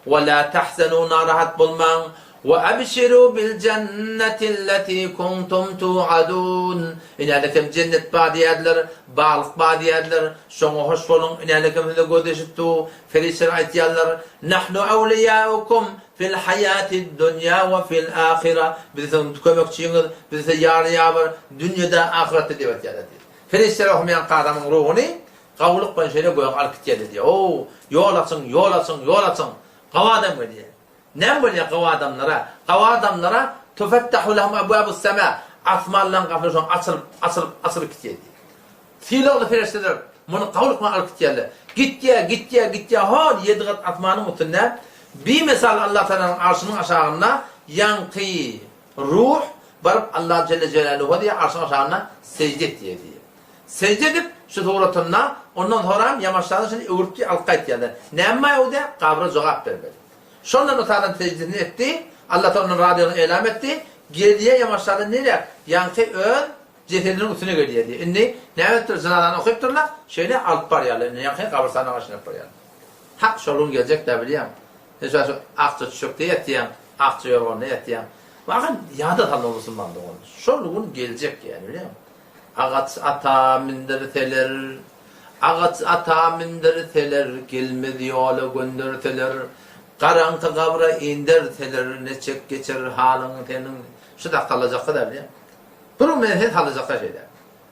ve la tahzenuna rahat bulman, ve abşiru bil cennetilleti kuntum tu'adun. İnalekem cennet badiyadlar, bağlık badiyadlar, şonu hoş olun, inalekem hüle gödeşittu, ferişler aytiyarlar, nahnu evliyaukum fil hayati dünya ve fil ahire. Bize kömekçiyiniz, bize yarı yaver, dünyada ahirette devet yaradı. Ferişler okumayan kadamın ruhunu, Kavuluk ben şöyle koyan alıp geldi diye. Oo, yol açın. Kava adam diye. Ne böyle kava adamlara? Kava adamlara tufettahu lahum abwabus sema. Asmanlan kapıları açılıp gidiyor. Silahlı ferişteler. Bunu kavuluk mu alıp geldi. Git ya. Hal yediğat atmanın mutunna. Bir mesal Allah Teala'nın arşının aşağına yankı ruh varıp Allah Celle Celaluhu diye arşın aşağına secde et diye. Secde edip şu doğrultusunda ondan sonra yamaçlarını şimdi öğürtü alkayt geldi. Nemme o da kabra cevap vermedi. Sonra o Teala'nın secdesini etti. Allah Teala'nın radyonu elam etti. Geriye yamaçlarını nereye? Yankı cesedinin üstüne geliyor diye. Şimdi nevettir zinadan okuyup durlar. Şöyle alıp var yerlerine. Yankı kabristana başına yapar yani. Hak şolun gelecek de biliyorum. Mesela şu akçı çökte yetiyen, akçı yorgunluğuna yetiyen. Bakın yağda tanı olursun bandı onu. Şolun gelecek yani biliyor musun? Ağaç ata mindirteler, gelmedi yolu gönderteler. Karanlık kabra indirteler, ne çek geçer halın tenin. Şu da kalacak kadar biliyor musun? Bunun menhet alacak şeyler.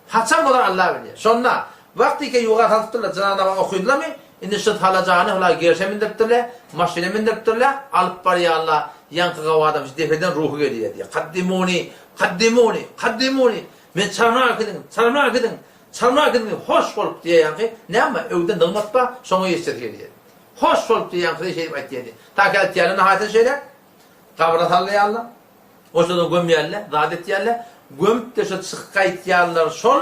Haçan kadar Allah biliyor. Sonra vakti ki yuğa tanıttılar, Cenab-ı okuydular mı? İndi şu halacağını hala gerçe mindirttiler, maşine mindirttiler, alıp var ya Allah, yankı kavadam, defeden ruhu geliyor diye. Kaddimuni. Men çalma akıdın, hoş olup diye yankı. Ne ama evden nılmat ba, sonra yestir geliyor. Hoş olup diye yankı şey et diye. Ta ki altiyarına hayatın şeyler, kabrat Allah ya Allah. O şurada göm yerle, zadet yerle, gömüp de şu çıkka ihtiyarlar sol,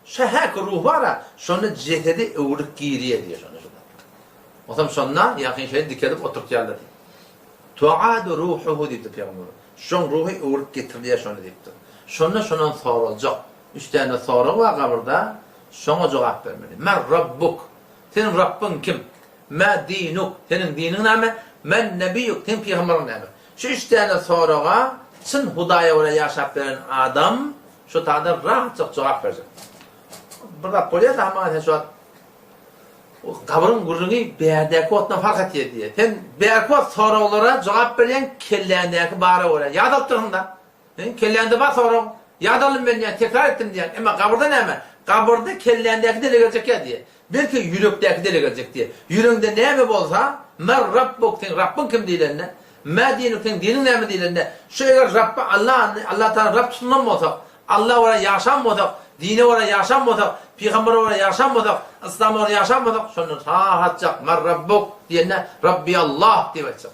şehek ruh var ha, sonra cesedi öğürük giyiriye diye sonra. O zaman sonra yakın şeyi dikedip oturtuyorlar diye. Tu'adu ruhuhu deyipti Peygamber. Şon ruhu uğrup getirdiye şunu deyipti. Sonra şundan sorulacak. 3 tane soru var kabirde. Şuna cevap vermeli. Men Rabbuk. Senin Rabbin kim? Ma dinuk. Senin dinin ne? Men nebiyyuk. Senin peygamberin ne? Şu 3 tane soruğa çın hudaya oraya yaşap veren adam şu tarzda rahatça cevap verecek. Burada poliyat ama şu kabrin gurrunu berdeki otdan fark ediyor diye. Sen berdeki ot sorulara cevap veren kellendeki bara oraya. Yad alıp da. Kellende var soru. Yad alın ben yani tekrar ettim diye. Ama kabirda ne mi? Kabirda kellendeki dile gelecek ya diye. Belki yürekteki dile gelecek diye. Yüreğinde ne mi olsa mer Rabbuk sen Rabbin kim diyenle. Ma dinuk sen dinin ne mi diyenle. Şu eğer Rabb Allah Teala Rabb sunan mı olsa Allah oraya yaşanmadık. Dine oraya yaşanmadık. Peygamber oraya yaşanmadık. İslam oraya yaşanmadık. Sonra rahatacak. Men Rabbuk diyenle Rabbi Allah diyecek.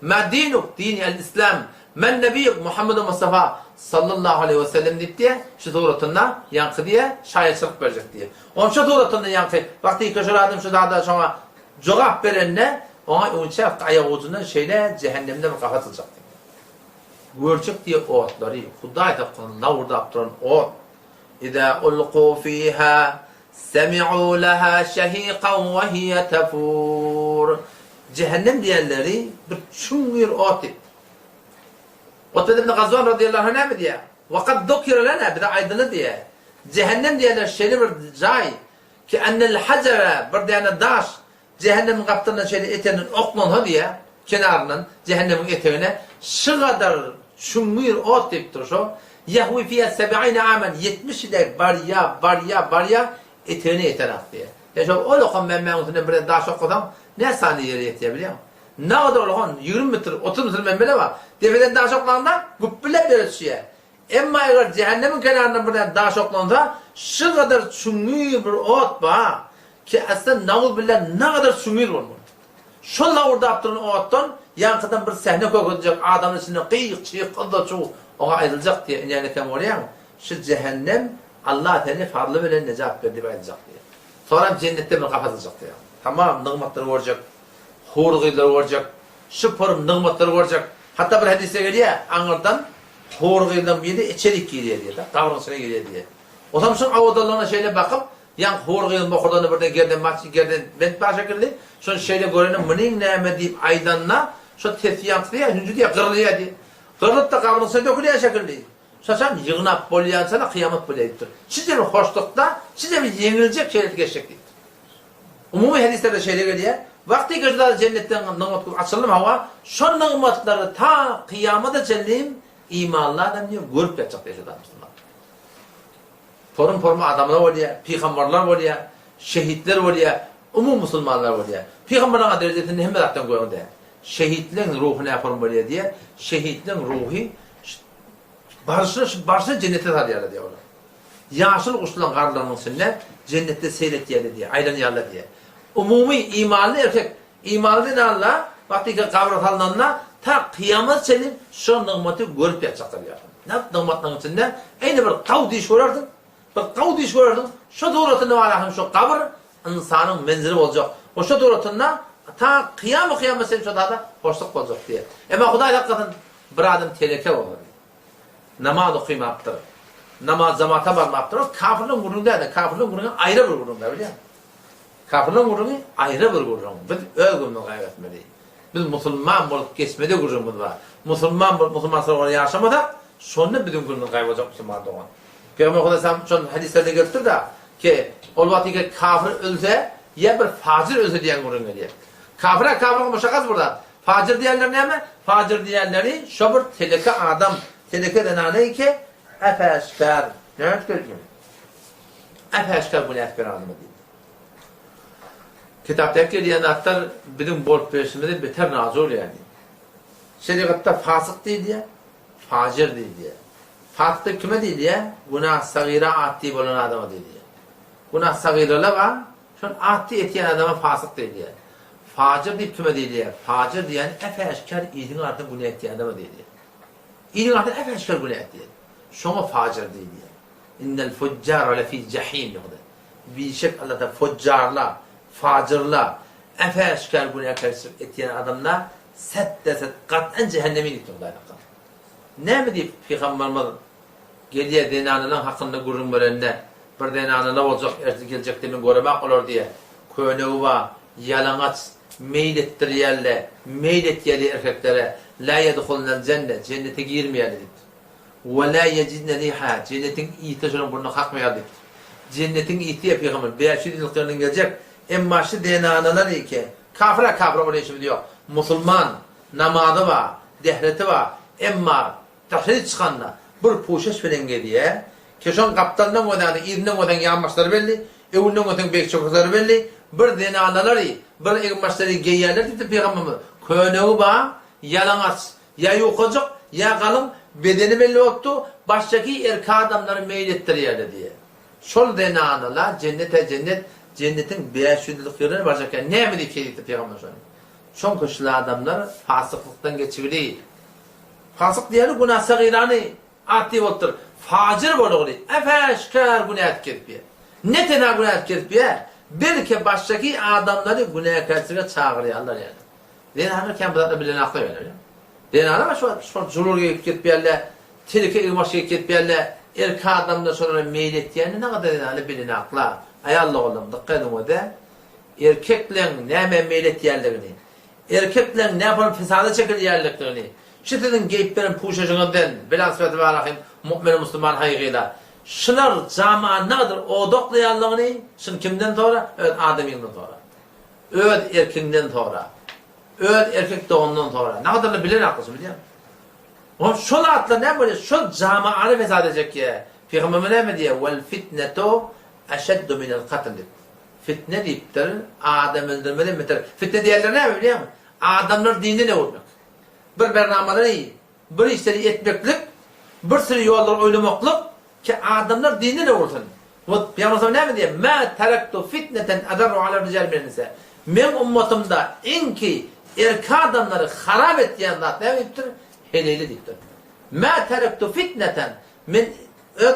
Ma dinuk dini el-İslam. Men nebiyyuk Muhammed Mustafa sallallahu aleyhi ve sellem deyip diye şu doğrultusunda yankı diye şahitlik verecek diye. Onun şu doğrultusunda yankı. Vakti köşeladım şu dağda sonra cevap verenle ona uçak ayak ucundan şeyle cehennemde bir kapatılacak diye. Görçük diye otları. Huday tapkının lavurda aptıran ot. İza ulqu fiha semi'u laha şehiqan ve hiye tefur. Cehennem diyenleri bir çungir ot. Otbed ibn Gazvan radıyallahu anh mi diye? Vakat dokir lana bir de aydını diye. Cehennem diyenler şeyli bir cay ki ennel hacere bir tane daş cehennemin kaptığından şeyle etenin oklan diye kenarından cehennemin eteğine şu kadar çungir ot deyip duruşu. Yahvi fiyye 70 amen 70 ile barya eteğine yetenek diye. Ya şu o lokam memnunluğuna bir daş okudam ne saniye yere yetebiliyor musun? Ne kadar olan 20 metre 30 metre memele var. Defeden daş oklanında güppüle bir şey. Ama eğer cehennemin kenarından buradan daş oklanında şu kadar çungir bir ot var ki aslında nağıl bile ne kadar çungir var. Şunla orada yaptığın ottan yankıdan bir sahne koyacak adamın içinde kıyık çıyık kılda çoğu ona ayrılacak diye yani tam oraya mı? Şu cehennem Allah Teala farlı veren necat verdi ayrılacak diye. Sonra cennette bir kapatılacak diye. Tamam nığmatları olacak. Hurgıylar olacak. Şıpırım nığmatları olacak. Hatta bir hadise geliyor anırdan hurgıydan biri içerik geliyor diye. Kavrın içine geliyor diye. O zaman şu avadalarına şöyle bakıp yan hurgıyın bokurdanı burada gerden maçı gerden bent başa girdi. Şu şeyle görenin mının neyme deyip aydanla şu tefiyat diye hüncü diye kırılıyor diye. Kırılıp da kavrın içine dökülüyor şekilde. Şaşam yığınap bolyansa da kıyamet bolyanıdır. Size bir hoşlukta, size bir yenilecek şeyler geçecek deyip. Umumi hadislerde şeyle geliyor. Vakti gözler cennetten nığmat açılım hava, şu nığmatları ta kıyamata cellim imanlı adam diyor, görüp yapacak diye Müslüman. Forum adamlar oluyor, peygamberler oluyor. şehitler var ya, umum musulmanlar var ya. Peygamber'in adresetini hem zaten koyun diye. Şehitlerin ruhu ne yapalım böyle diye. Şehitlerin ruhu barışına cennete tarayarlar diyorlar. Yaşıl uçulan karlarının üstünde cennette seyret yerli diye, ayran yerli diye. Umumi imanlı erkek, imanlı ne Allah? Vakti kavrat alınanla ta kıyamet senin şu nığmeti görüp yatacaklar ya. Ne yaptı nığmetlerin içinde? Aynı bir kav diş görürdün. Bir kav diş görürdün. Şu doğrultunda var şu kabr insanın menzili olacak. O şu doğrultunda ta kıyamet senin şu da hoşluk olacak diye. Ama Huday hakikaten bir adam tehlike olur. Namaz okuyma yaptırır. Namaz zamata varma yaptırır. Kafirlerin vurunda da kafirlerin vurunda ayrı bir vurunda biliyor musun? Kafirlerin vurunda ayrı bir vurunda. Biz ölgünlüğü kaybetmeliyiz. Biz Müslüman bolup geçmede gururumuz var. Müslüman sonra yaşamada sonra bütün gününü kaybolacak Müslüman doğan. Peygamber Aleyhisselam son hadislerde götürdü da ki o vakti kafir ölse ya bir facir ölse diyen gurur geliyor. Kafir muşakas burada. Facir diyenler ne mi? Facir diyenleri şu bir teleke adam. Teleke denen ne ki? Efeşker. Ne ötkür ki? Efeşker bunu etker anlamı değil. Kitaptaki diyen atlar bizim bol peşimizde beter nazı oluyor yani. Şeriatta fasık değil diye, facir değil diye. Fasık kime değil diye? Günah sagira atti olan adama değil diye. Günah sagiralar var, şu an atti etiyen adama fasık değil diye. Facir deyip kime değil diye. Facir diyen efeşker iyiliğin artık günah ettiği adama değil diye. İyiliğin artık efeşker günah ettiği. Şuna facir değil diye. İnnel fuccar lefî cehîm diyor. Bir şey Allah'ta fuccarlar, facirlar, efeşker günah ettiği adamlar set kat'en cehenneme gittiler. Ne mi deyip Peygamberimiz geliye denanının hakkında gurur verenler bir denanına olacak, ertesi gelecek demin göremek olur diye köyneğuva, yalanaç, meylettiriyerle, meyletiyerli erkeklere la yedhulnel cennet, cennete girmeyelim. Ve la yecidne riha, cennetin ihtiyaçlarını burnuna kalkmayalım. Cennetin ihtiyaçı Peygamber, 500 yıllıklarının gelecek, emmaşı denanalar ki, kafir oraya şimdi diyor. Müslüman, namazı var, dehreti var, emma tahsil çıkanla bir puşeş felenge diye, keşon kaptandan odan, irinden odan yanmaçları belli, evinden odan bek çokları belli, bir denanaları, bir egmaçları geyerler dedi Peygamberimiz. Köyneği var, yalanaç, ya yokacak, ya kalın, bedeni belli oldu, baştaki erkek adamları meylettiriyerler diye. Şol denanalar, cennetin 500 yıllık yerine varacak. Ne mi deyip şey dedi Peygamberimiz? Son kuşlu adamlar fasıklıktan geçiriyor. Fasık diyelim günah sagirani ati otur. Facir olur. Efeşker günah etkirpiyor. Ne tena günah etkirpiyor? Belki baştaki adamları günah karşısına çağırıyor Allah yani. Denanırken bu da bilen akla veriyor. Denanır şu zulur etkirpiyorlar, tilki ilmaşı etkirpiyorlar, erkek adamlar sonra meylet yani ne kadar denanır bilen akla. Ay Allah oğlum dikkat edin o da. Erkeklerin ne meylet yerlerini, erkeklerin ne yapalım fesada çekil yerliklerini, şiddetin geyiplerin puşacığından, belasfeti ve alakim, mu'min Müslüman haygıyla, şınar cami'a nedir o doklayarlığını, şın kimden sonra? Evet Adem'inden sonra. Evet erkeğinden sonra. Evet erkek doğundan sonra. Ne kadarını bilen aklısı biliyor musun? Oğlum şunu atla ne böyle, şu cami'anı fesada edecek ya. Peygamber ne mi diye? Vel fitnetu eşeddu minel katl. Fitne deyiptir, Adem öldürmeden biter. Fitne diğerleri ne biliyor musun? Adamlar dinine ne olmak? Bir bernamaları iyi. Bir işleri etmeklik, bir sürü yollar oylamaklık ki adamlar dinine ne olsun? Peygamber ne mi diye? Ma teraktu fitneten adarru ala rical benise. Men ummatimda inki erkek adamları harap ettiğin zat ne deyiptir? Heleli deyiptir. Ma teraktu fitneten men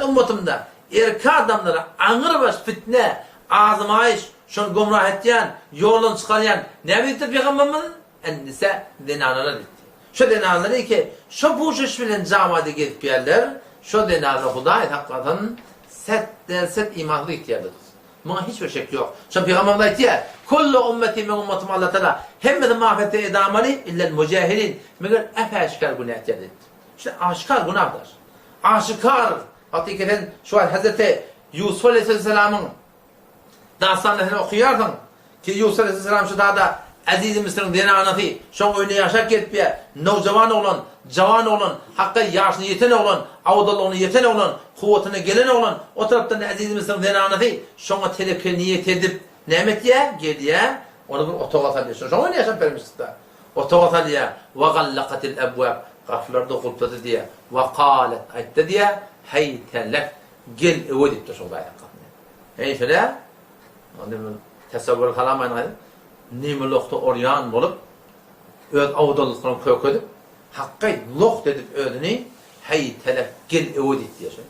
ummatimda erkek adamları ağır baş fitne azmayış, şunu gumrah ettiyen, yolun çıkaryan, ne bitti Peygamberimiz? Endise denanalar etti. Şu denaları ki, şu puşuş bilen camada gidip yerler, şu denaları Huday hakikaten set imanlı ihtiyarlıdır. Buna hiçbir şey yok. Şu Peygamberimiz etti ya, kullu ümmeti min ummetim Allah Teala, hemmedin mahfete edamali, illel mücahilin, meğer efeşkar günah etti. İşte aşikar günahdır. Aşikar, hakikaten şu an Hazreti Yusuf Aleyhisselam'ın dastanlarını okuyardın ki Yusuf Aleyhisselam şu da Aziz-i Mısır'ın dini anlatı, şu oyunu yaşak etmeye, nevcavan olan, cavan olan, hakikaten yaşlı yeten olan, avdal onu yeten olan, kuvvetine gelen olan, o taraftan azizimizin zenaneti, şuna teleke niyet edip, nemet ya, geliye, onu bir otogat alıyor. Şuna ne yaşam vermiştik da? Otogat alıyor. Ve gallakatil ebvab. Kapıları da kulpladı diye. Ve kâlet ayette diye. Heytelek. Gel evo deyip de şurada ayak kapını. Hey şöyle. Tesavvur kalamayın. Nimulukta oryan bulup, öz avdalıklarını köküdüp, hakkay lok dedip ödünü, heytelek gel evo deyip diye şöyle.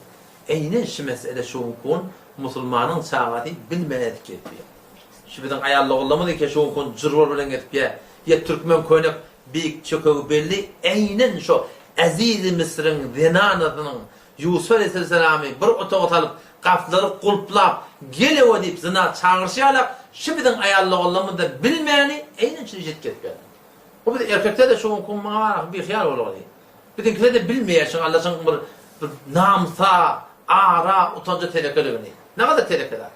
Eynin şu mesele şunkun, Musulmanın çağatı bilmeyedik etmiyor. Şu birden ayarlı olamıdı ki şunkun cırvor bilen etmiyor. Ya Türkmen köynek büyük çöküğü belli, eynin şu Aziz-i Mısır'ın zinanatının Yusuf Aleyhisselam'ı bir otoğut alıp, kapıları kulplap, gel evo deyip zina çağırışayarak, şu birden ayarlı olamıdı bilmeyeni, eynin için icet etmiyor. O bir de erkekler de şunkun bana bir hıyal oluyor. Bir de de bilmeyen için Allah'ın bir namsa, ara, utancı telekelüğünü. Ne kadar telekeler?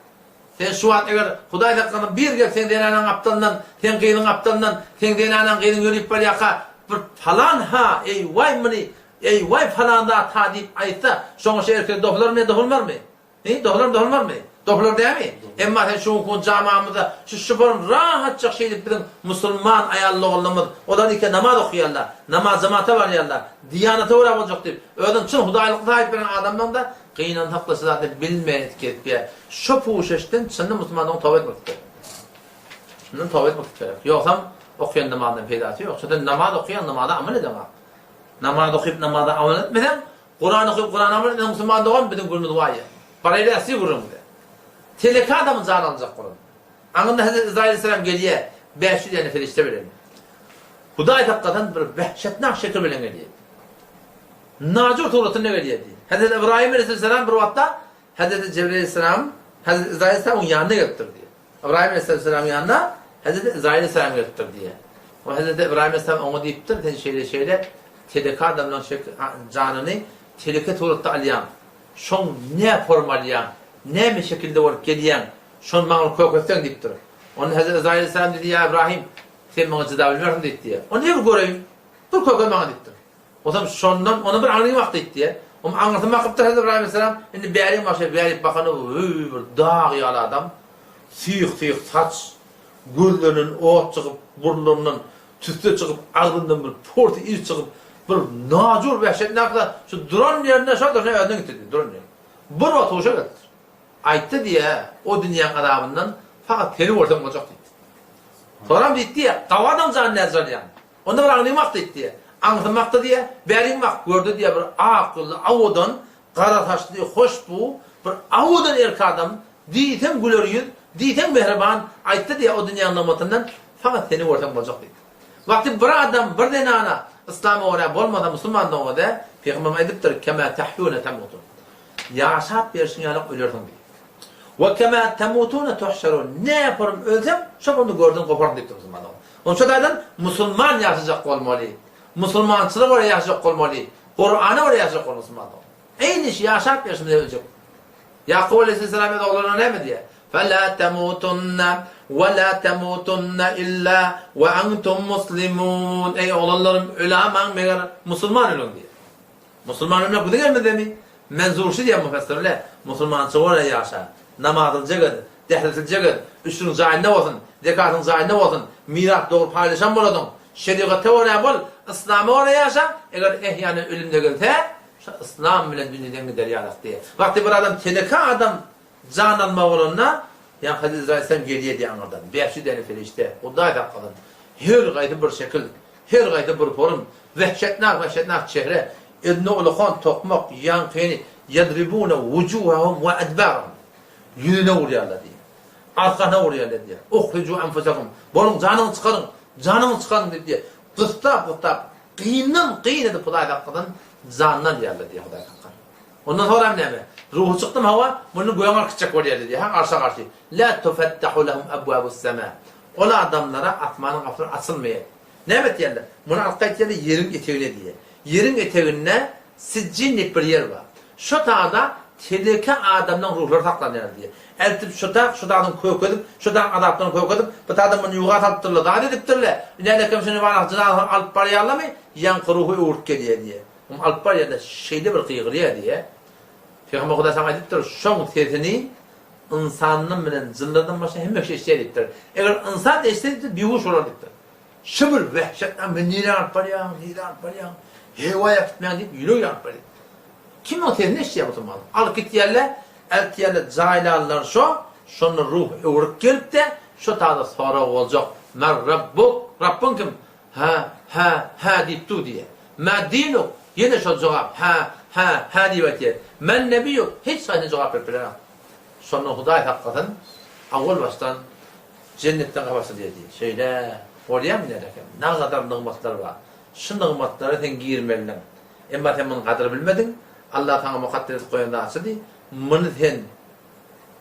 Sen şu an eğer Huday hakkında bir gel sen denanan aptalından, sen kıyının aptalından, sen denanan kıyının yürüyüp böyle yaka, bir falan ha, ey vay mani, ey vay falan da ta deyip ayıtta, şunu şey erkek dohlar mı, dohulmar mı? Dohulmar mı? Dohlar değil mi? Emma sen şu kun camamızda, şu şuburun rahatça şeylik bizim Müslüman ayarlı oğlumuz, o da ki namaz okuyarlar, namaz zamata varyarlar, diyanete uğrak olacak deyip, ödün çın hudaylık sahip veren adamdan da, kıyınan haklası zaten bilmeyen etkiyetkiye, şu puşeşten çınlı Müslümandan tavuk etmek istedim. Çınlı tavuk etmek istedim. Yoksam okuyan namazdan peydası yok. Çünkü namaz okuyan namazda amel edemez. Namaz okuyup namazda amel etmeden, Kur'an okuyup Kur'an amel eden Müslüman doğan bizim gülümüz var ya. Parayla asli gülümüz. Teleka adamın zan alacak Kur'an. Anında Hazreti İsrail Aleyhisselam geliyor, 500 tane ferişte verelim. Huday hakikaten bir vehşetnak şekil bilen geliyor. Nacur tuğratını ne geliyor diye. Hazreti İbrahim Aleyhisselam bir vakitte Hazreti Cebrail Aleyhisselam Hazreti İsrail Aleyhisselam'ın yanına götür diye. İbrahim Aleyhisselam'ın yanına Hazreti İsrail Aleyhisselam götür diye. O Hazreti İbrahim Aleyhisselam onu deyiptir. Şeyle teleka adamın canını teleka tuğratta alayan. Şun ne formalyan, ne bir şekilde olup geliyen, şun bana köküsten deyiptir. Onun Hazreti İsrail Aleyhisselam dedi ya İbrahim, sen bana cıda bilmiyorsun deyip diye. Onu ne bir göreyim? Dur kökü bana deyiptir. O zaman şundan onu bir anlaymak deyip diye. Onu anlatmak yaptı Hazreti İbrahim Aleyhisselam. Şimdi beğerim başa beğerip bakanı bir dağ yalı adam. Siyik saç, gözlerinin oğut çıkıp, burnlarının tüste çıkıp, ağzından bir portu iz çıkıp, bir nacur vehşet ne kadar şu duran yerine şöyle önden gitti duran yerine. Bir vat hoşa getir. Ayıttı diye o dünyanın adamından fakat teni ortam olacak dedi. Sonra bitti ya, kavadan zanneder yani. Onda bir anlaymak dedi diye. Anlatmakta diye, berinmak gördü diye bir akıllı, avudan, kara taşlı, hoş bu, bir avudan erkek adam, diyeten güler yüz, diyeten mehriban, ayıttı diye o dünyanın namatından fakat teni ortam olacak dedi. Vakti bir adam, bir denana, İslam'a oraya bolmadan Müslüman'dan orada, Peygamber ediptir, kema tahyûne temutun. Yaşap versin yalık ölürdün diye. Ve kema temutûne tuhşerûn. Ne yaparım ölsem, şu bunu gördün koparım deyiptir Müslüman'dan. Onun şöyle Müslüman yaşayacak olmalı. Müslümançılık oraya yaşayacak olmalı. Kur'an'ı oraya yaşayacak olmalı Müslüman'dan. Aynı iş yaşap versin diye ölecek. Yakup Aleyhisselam'a da oğluna ne mi diye? فَلَا تَمُوتُنَّ وَلَا تَمُوتُنَّ إِلَّا وَاَنْتُمْ مُسْلِمُونَ. Ey oğlanlarım ölemem meğer Müslüman ölün diye. Müslüman ölmek bu değil mi demek? Menzurşi diye müfessirler. Müslümançı oraya yaşa. Namazılca kadar, dehletilce kadar, üstünün zahinde olsun, zekatın zahinde olsun, miras doğru paylaşan buladın, şeriatı oraya bol, İslam'ı oraya yaşa, eğer ehyanın ölümde gelse, İslam bile dünyadan gider yarak diye. Vakti bir adam, teleka adam, can alma olanına, yani Hazreti Aleyhisselam geriye diye anladan. 500 tane ferişte, o da kalın. Her gaydı bir şekil, her gaydı bir form, vehşetnak çehre, İdn-i Ulukan tokmak, yankini, yadribune vucuhahum ve edbarahum. Yüzüne vuruyorlar diye. Arkana vuruyorlar diye. Uhricu enfusakum. Bolun canını çıkarın diye. Kıstap, kıyından edip Huday hakkıdan canından diyorlar diye Huday hakkıdan. Ondan sonra ne mi? Ruhu çıktım hava, bunu goyanlar kıçacak vuruyorlar diye. Karşı karşı. La tufettahu lehum ebvabus sema. Ola adamlara atmanın kapıları açılmıyor. Ne evet yerler? Bunu alkayt yerin eteğine diye. Yerin eteğine siccinlik bir yer var. Şu dağda teleke adamdan ruhları saklanıyor diye. Eltip şu dağdan koyuk edip, şu dağdan adaptan koyuk edip, bu dağdan bunu yuğa tattırla, daha dediptirle. Neyle kemşini var, cınahı alıp parayı alamay, yankı ruhu uğurt geliyor diye. alıp var ya da şeyde bir kıygırıya diye. Peygamber Kuda sana ediptir, şoň tesini insanın bilen zınlardan başka hemme şey ediptir. Eğer insan esnedi bihuş olur ediptir. Şıbır vehşetten ben niler alıp var ya, hevaya gitmeyen deyip yürü alıp var. Kim o tesini eşeğe bu zaman? Al git yerle, eltiyerle cahil şonu ruh öğürük gelip de, şu taada sonra olacak. Men Rabbuk, Rabbun kim? Ha deyip du diye. Ma dinuk, yine şu cevap, ha deyip diye. Men nebiyuk, hiç sayını cevap verpiler. Sonra Huday hakikaten, avul baştan cennetten kafası diye. Şöyle, oraya mı ne dekem? Ne kadar nığmatlar var. Şu nığmatlara sen girmelisin. Emma sen bunu kadar bilmedin. Allah sana mukadder et koyanda asıdı. Bunu sen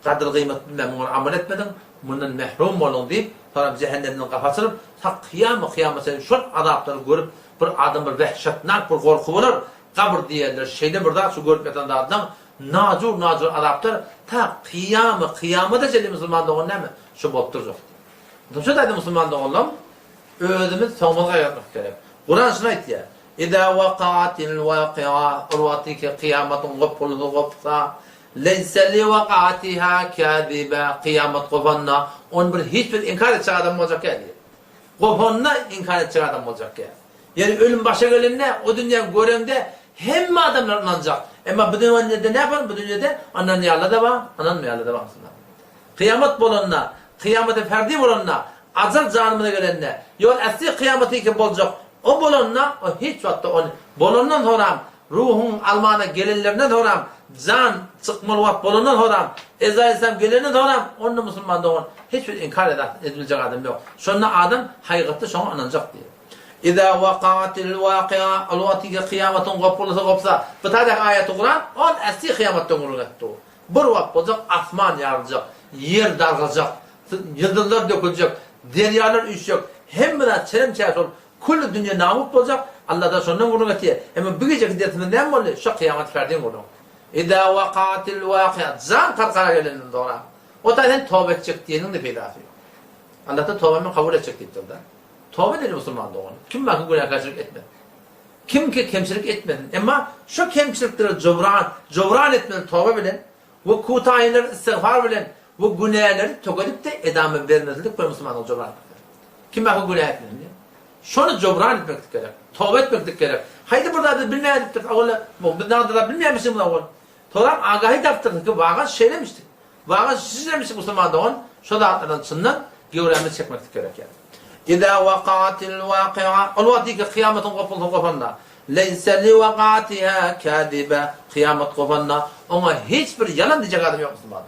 kadar kıymet bilmem, bunu amel etmedin. Bundan mehrum olun deyip, sonra cehennemden kafasını, kıyama sen şu adapları görüp, bir adam bir vehşetnak, bir korku olur, kabir diyenler, şeyde burada şu görüp yatan da adam, nacur adaptar, ta kıyama da seni Müslüman doğun ne mi? Şu bopturacak. Şu da Müslüman doğunlam, özümüz sonuna yapmak gerek. Kur'an şuna etti ya, İzâ vakâtil vâkı'a, urvatike kıyametun gopsa, leyse li vakatiha kâzibe, kıyamet kopanna, onu bir hiçbir inkar edecek adam olacak ya diye. Kopanna inkar edecek adam olacak ya. Yani ölüm başa gelinne, o dünya görende hem adamlar inanacak. Ama bu dünyada ne yapar? Bu dünyada anan yalla da var, anan yalla da var aslında. Kıyamet bolanna, kıyamete ferdi bolanna, azal canımına gelenne, yol asli kıyameti ki olacak. O bolanna, o hiç vakti onu bolandan sonra ruhun almana gelenlerine sonra can çıkmalı vakt bolandan sonra Ezra İslam gelene sonra onu Müslüman da onu hiçbir inkar edilecek adam yok. Sonra adam hakikatte şuna inanacak diye. İzâ vakâtil vâkı'a al-vâtike kıyametun gopsa. Bu tadek ayeti Kur'an on asli kıyametten vurulattı. Bir vakt olacak, asman yarılacak, yer darılacak, yıldızlar dökülecek, deryalar üşecek, hem buna çelim olur. Kullu dünya namut olacak. Allah da sonundan vurun etiye. Ama bu gece gidiyetinden ne mi oluyor? Şu kıyamet ferdiğin vurun. İzâ vakâtil vâkı'a. Zan karkara gelenin doğru. O da sen tövbe edecek diyenin de peyda atıyor. Allah da tövbemi kabul edecek deyip durdu. Tövbe dedi Müslüman doğru. Kim bakın günahkarcılık etmedi? Kim ki kemçilik etmedi? Ama şu kemçilikleri cevran etmedi tövbe bilen, bu kutayileri istiğfar bilen, bu günahları tokadip de edamı vermezlik böyle Müslüman cevran etmedi. Kim bakın günah etmedi? Şunu cevran etmek gerek. Tövbe etmek gerek. Haydi burada da bilmeyediktir. Bu da bilmeyemişsin bu da. Toram agahi yaptırdık ki vağa şeylemiştik. Vağa sizlemiştik Müslüman doğun. Şu da atlardan çından gevreğimizi çekmek gerek yani. İzâ vakâtil vâkı'a al-vâtike kıyametun kopanna. Leyse li vakâtiha kâdibe. Kıyamet kopanna. Ona hiçbir yalan diyecek adam yok Müslüman.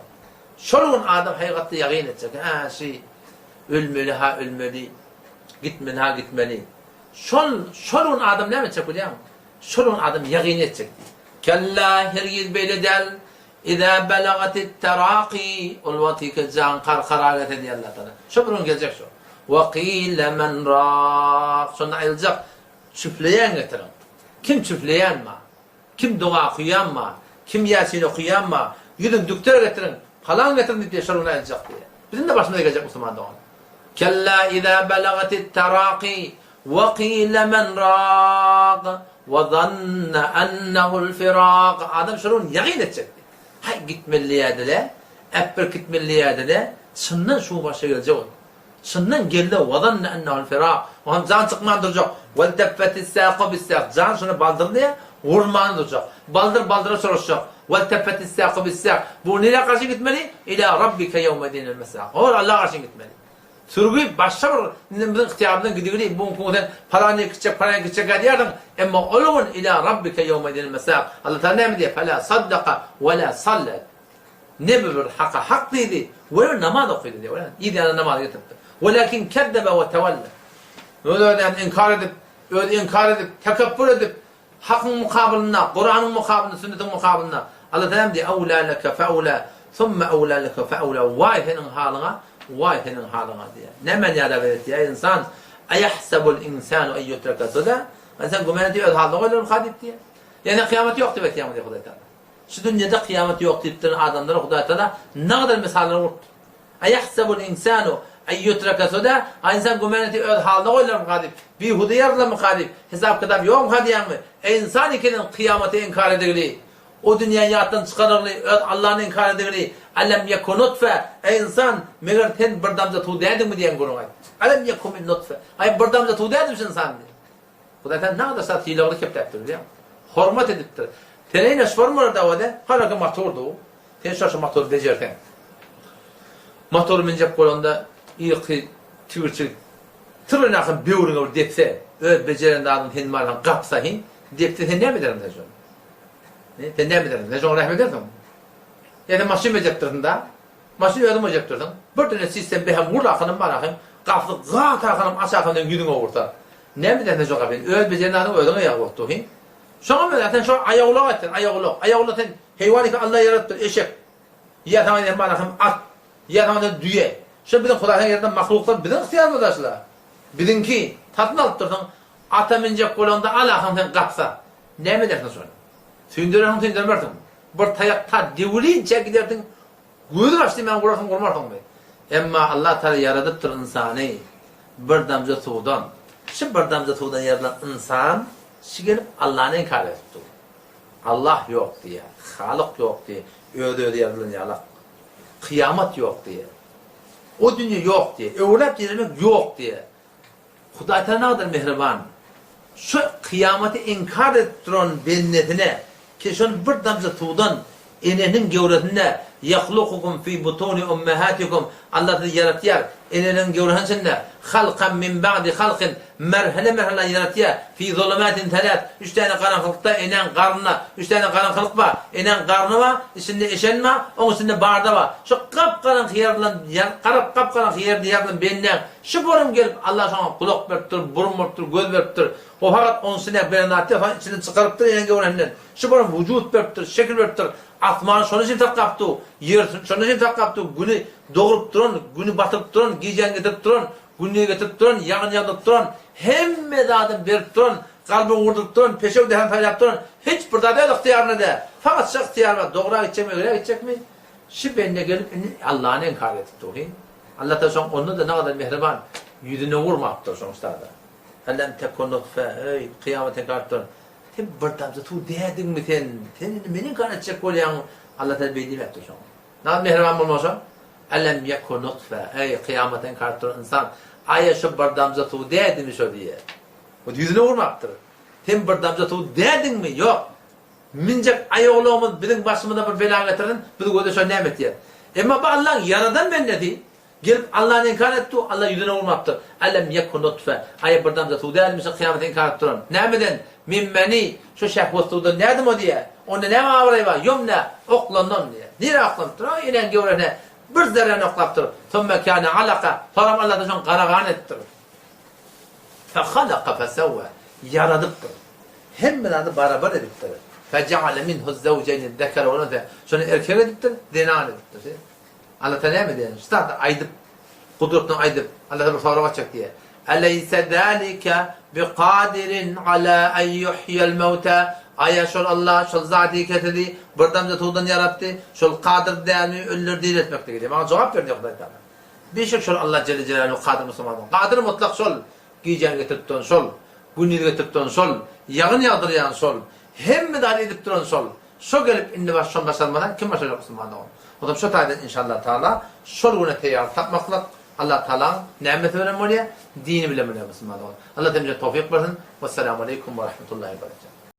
Şolun adam hakikatte yaqin edecek. Ölmeli. Gitmeli. Şolun adam ne mi çek biliyor musun? Şolun adam yaqin edecek. Kella hergiz böyle del. İzâ belagatit terâqi. Ol-vâtike can karkaralet ediyor Allah Teala. Şu bunun gelecek şu. وَقِيلَ مَنْ رَاقٍ Sonra ayrılacak. Çüfleyen getirin. Kim çüfleyen mi? Kim dua okuyan mı? Kim Yasin okuyan mı? Gidin doktora getirin. Falan getirin diye şarına ayrılacak diye. Bizim de başımıza gelecek Müslüman doğan. كَلَّا اِذَا بَلَغَتِ التَّرَاقِ وَقِيلَ مَنْ رَاقٍ وَظَنَّ أَنَّهُ الْفِرَاقِ Adam şarını yakin edecekti. Hay gitmeliye de, eppir gitmeliye de, sından şu başa gelecek olur. Sından geldi وَظَنَّ أَنَّهُ الْفِرَاقِ O can çıkman duracak. وَالْتَفَّتِ السَّاقَ بِالسَّاقِ Can şunu baldırlıya vurmanı duracak. Baldıra soruşacak. وَالْتَفَّتِ السَّاقَ بِالسَّاقِ Bu nereye karşı gitmeli? İlâ رَبِّكَ يَوْمَ دِينِ الْمَسَاقِ Olur Allah'a karşı gitmeli. Sürgü başka bir ihtiyarından gidiyor. Bu konudan paraya gidecek diyordun. Ama olun ilâ رَبِّكَ يَوْمَ دِينِ الْمَسَاقِ Allah Teala ne diyor? فَلَا صَدَّقَ وَلَا صَلَّ Ne bir hak dedi. Ve namaz okuyordu diyor. İyi diye namaz getirdi. Velakin kezzebe ve tevelle. Öyle yani inkar edip, tekebbür edip, hakkın mukabilinde, Kur'an'ın mukabilinde, sünnetin mukabilinde. Allah Teala diyor, evlâ leke fe'ulâ, thumme evlâ leke fe'ulâ. Vay senin halına diye. Ne menyada verir diye insan, ayahsebul insanu en yutreke suda. İnsan gümen ediyor, halde olur hadip diye. Yani kıyamet yok diye kıyamet yok Huday Teala. Şu dünyada kıyamet yok deyip adamlara Huday Teala ne kadar misalları vurdu. Ayahsebul insanu Eyyutraka soda insan gümeneti öz halına koylar mı kadip? Bir hudu yarla mı kadip? Hesap kitap yok mu hadiyen mi? İnsan ikinin kıyameti inkar edildi. O dünya yattan çıkarırlı, Allah'ın inkar edildi. Alem yekun nutfe. İnsan meğer ten bir damza tuğ değdi mi diyen gurun. Alem yekun min nutfe. Ay bir damza tuğ değdi misin insan? Kudaytan ne kadar saat hilağını kepteptir diye. Hormat ediptir. Teneyin eşvar mı orada o da? Halaka motordu o. Ten şaşı motor becerken. Motoru mincep koyunda ilki tüvürçük tırın akın böğrüne olur depse öz beceren dağının hen marhan kapsa hin depse sen ne mi derim nejon? Sen ne mi derim? Ne jon rahmet edersin? Yani maşin becektirdin da maşin ödüm becektirdin. Bir tane sistem behem vur akının var akın kapsı gât akının aç akının yüzüne vursa. Ne mi derim ne jon kapın? Öz beceren dağının ödüne ayağı vurdu hin. Şuna mı zaten şu ayağulak ettin ayağulak. Ayağulak sen heyvani ki Allah yarattı eşek. Ya tamam dedim bana at. Ya tamam düye. Şu bizim Kuday'ın yerinden mahluklar bizim ihtiyarımız aşılar. Bizimki tatlı alıp durdun. Ata mincek kolonda alakın sen kapsa. Ne mi dersin sonra? Sündürürüm sündürmürdün. Bir tayakta devrice giderdin. Gözü açtı ben kurarım kurmardın mı? Ama Allah Teala yaradıptır insanı. Bir damca sudan. Şu bir damca sudan yaradılan insan şu gelip Allah'ın inkar etti. Allah yok diye. Halık yok diye. Öde yaradılan yalak. Kıyamet yok diye. O dünya yok diye. Öğrep diyemek yok diye. Huday Teala ne kadar mehriban. Şu kıyameti inkar ettiren bennetine ki şun bir damza tuğdan enenin gevretine yahlukukum fi butuni ummahatikum Allah yaratıyor. Enenin gevretine halkan min ba'di halkin merhale merhale yaratıyor. Fi zulumatin talat. 3 tane karanlıkta enen karnına. 3 tane karanlık var. Enen karnı var. İçinde eşen var. Onun içinde barda var. Şu kapkaranlık yerden kapkaranlık yerde yerden benden şu borum gelip Allah sana kulak veriptir, burun veriptir, göz veriptir. O fakat onun içine berenatı falan içine çıkarıptır enen gevretine. Şu borum vücut veriptir, şekil veriptir. Atmanı şunu için tak kaptı. Yer şunu için tak kaptı. Günü doğurup durun, günü batırıp durun, giyeceğini getirip durun, günlüğü getirip durun, yağını yağdırıp durun. Hem medadım verip durun, kalbini vurdurup durun, peşe dehen tayyap durun. Hiç burada değil ihtiyarına de. Fakat şu ihtiyar var. Doğruya gidecek mi, öyle gidecek mi? Şu benimle gelip Allah'ın inkar ettik. Allah da son onu da ne kadar mehriban. Yüzüne vurmaktır sonuçta da. Ellem tekun nutfe, ey kıyamet inkar ettin. Sen bir damza tu dedin mi sen? Sen beni inkar edecek olayan Allah da belli ettir son. Ne kadar mehriban bulmasa? Ellem yekun nutfe, ey kıyamet inkar ettin insan. Aya şu bir damza tu dedin mi şu diye. O yüzüne vurmaktır. Sen bir damza tu dedin mi? Yok. Mincek ayağılığımız bizim başımıza bir bela getirdin, biz o da şu nimet diye. Ama bu Allah'ın yaradan ben ne diyeyim? Gelip Allah'ın inkar etti, Allah yüzüne vurmaktır. Ellem yekun nutfe, aya bir damza tu dedin mi şu kıyamet inkar ettin. Nemeden? Mimmeni, şu şehvatuda nedim o diye. Onda ne mavrayı var? Yumne, oklandan diye. Nire oklandır? O inen gevrene bir zerren oklaktır. Thumme kâne alaka, sonra Allah da şu karağan ettir. فَخَلَقَ فَسَوَّ yaradıptır. Hem adı beraber ediptir. فَجَعَلَ مِنْهُ الزَّوْجَيْنِ الذَّكَرَ وَالْاُنْثَى sonra erkek ediptir, denan ediptir. Allah Teala mi diyor? İşte aydıp, kudretini aydıp, Allah Teala sonra açacak diye. اَلَيْسَ ذَٰلِكَ بِقَادِرٍ عَلَى اَنْ يُحْيَ الْمَوْتَى Aya şol Allah, şol zati ketedi, buradan da tuğdan yarattı, şol kadir değerli ölüleri değil etmekte gidiyor. Bana cevap verdi Huday Teala. Bir şey şol Allah Celle Celaluhu kadir Müslümanın. Kadir mutlak şol. Giyeceğini getirip duran sol, günlüğü getirip duran sol, yağını yağdırıyan sol, hem müdahale edip duran sol. Şu gelip indi başlanmadan kim başlayacak Müslümanlar? O zaman şu taydan inşallah Teala sol güne teyar tapmakla Allah Teala nimet veren oraya, dini bilemeli Müslümanlar. Allah temizce tevfik versin. Vesselamu aleyküm ve rahmetullahi ve berekatuhu.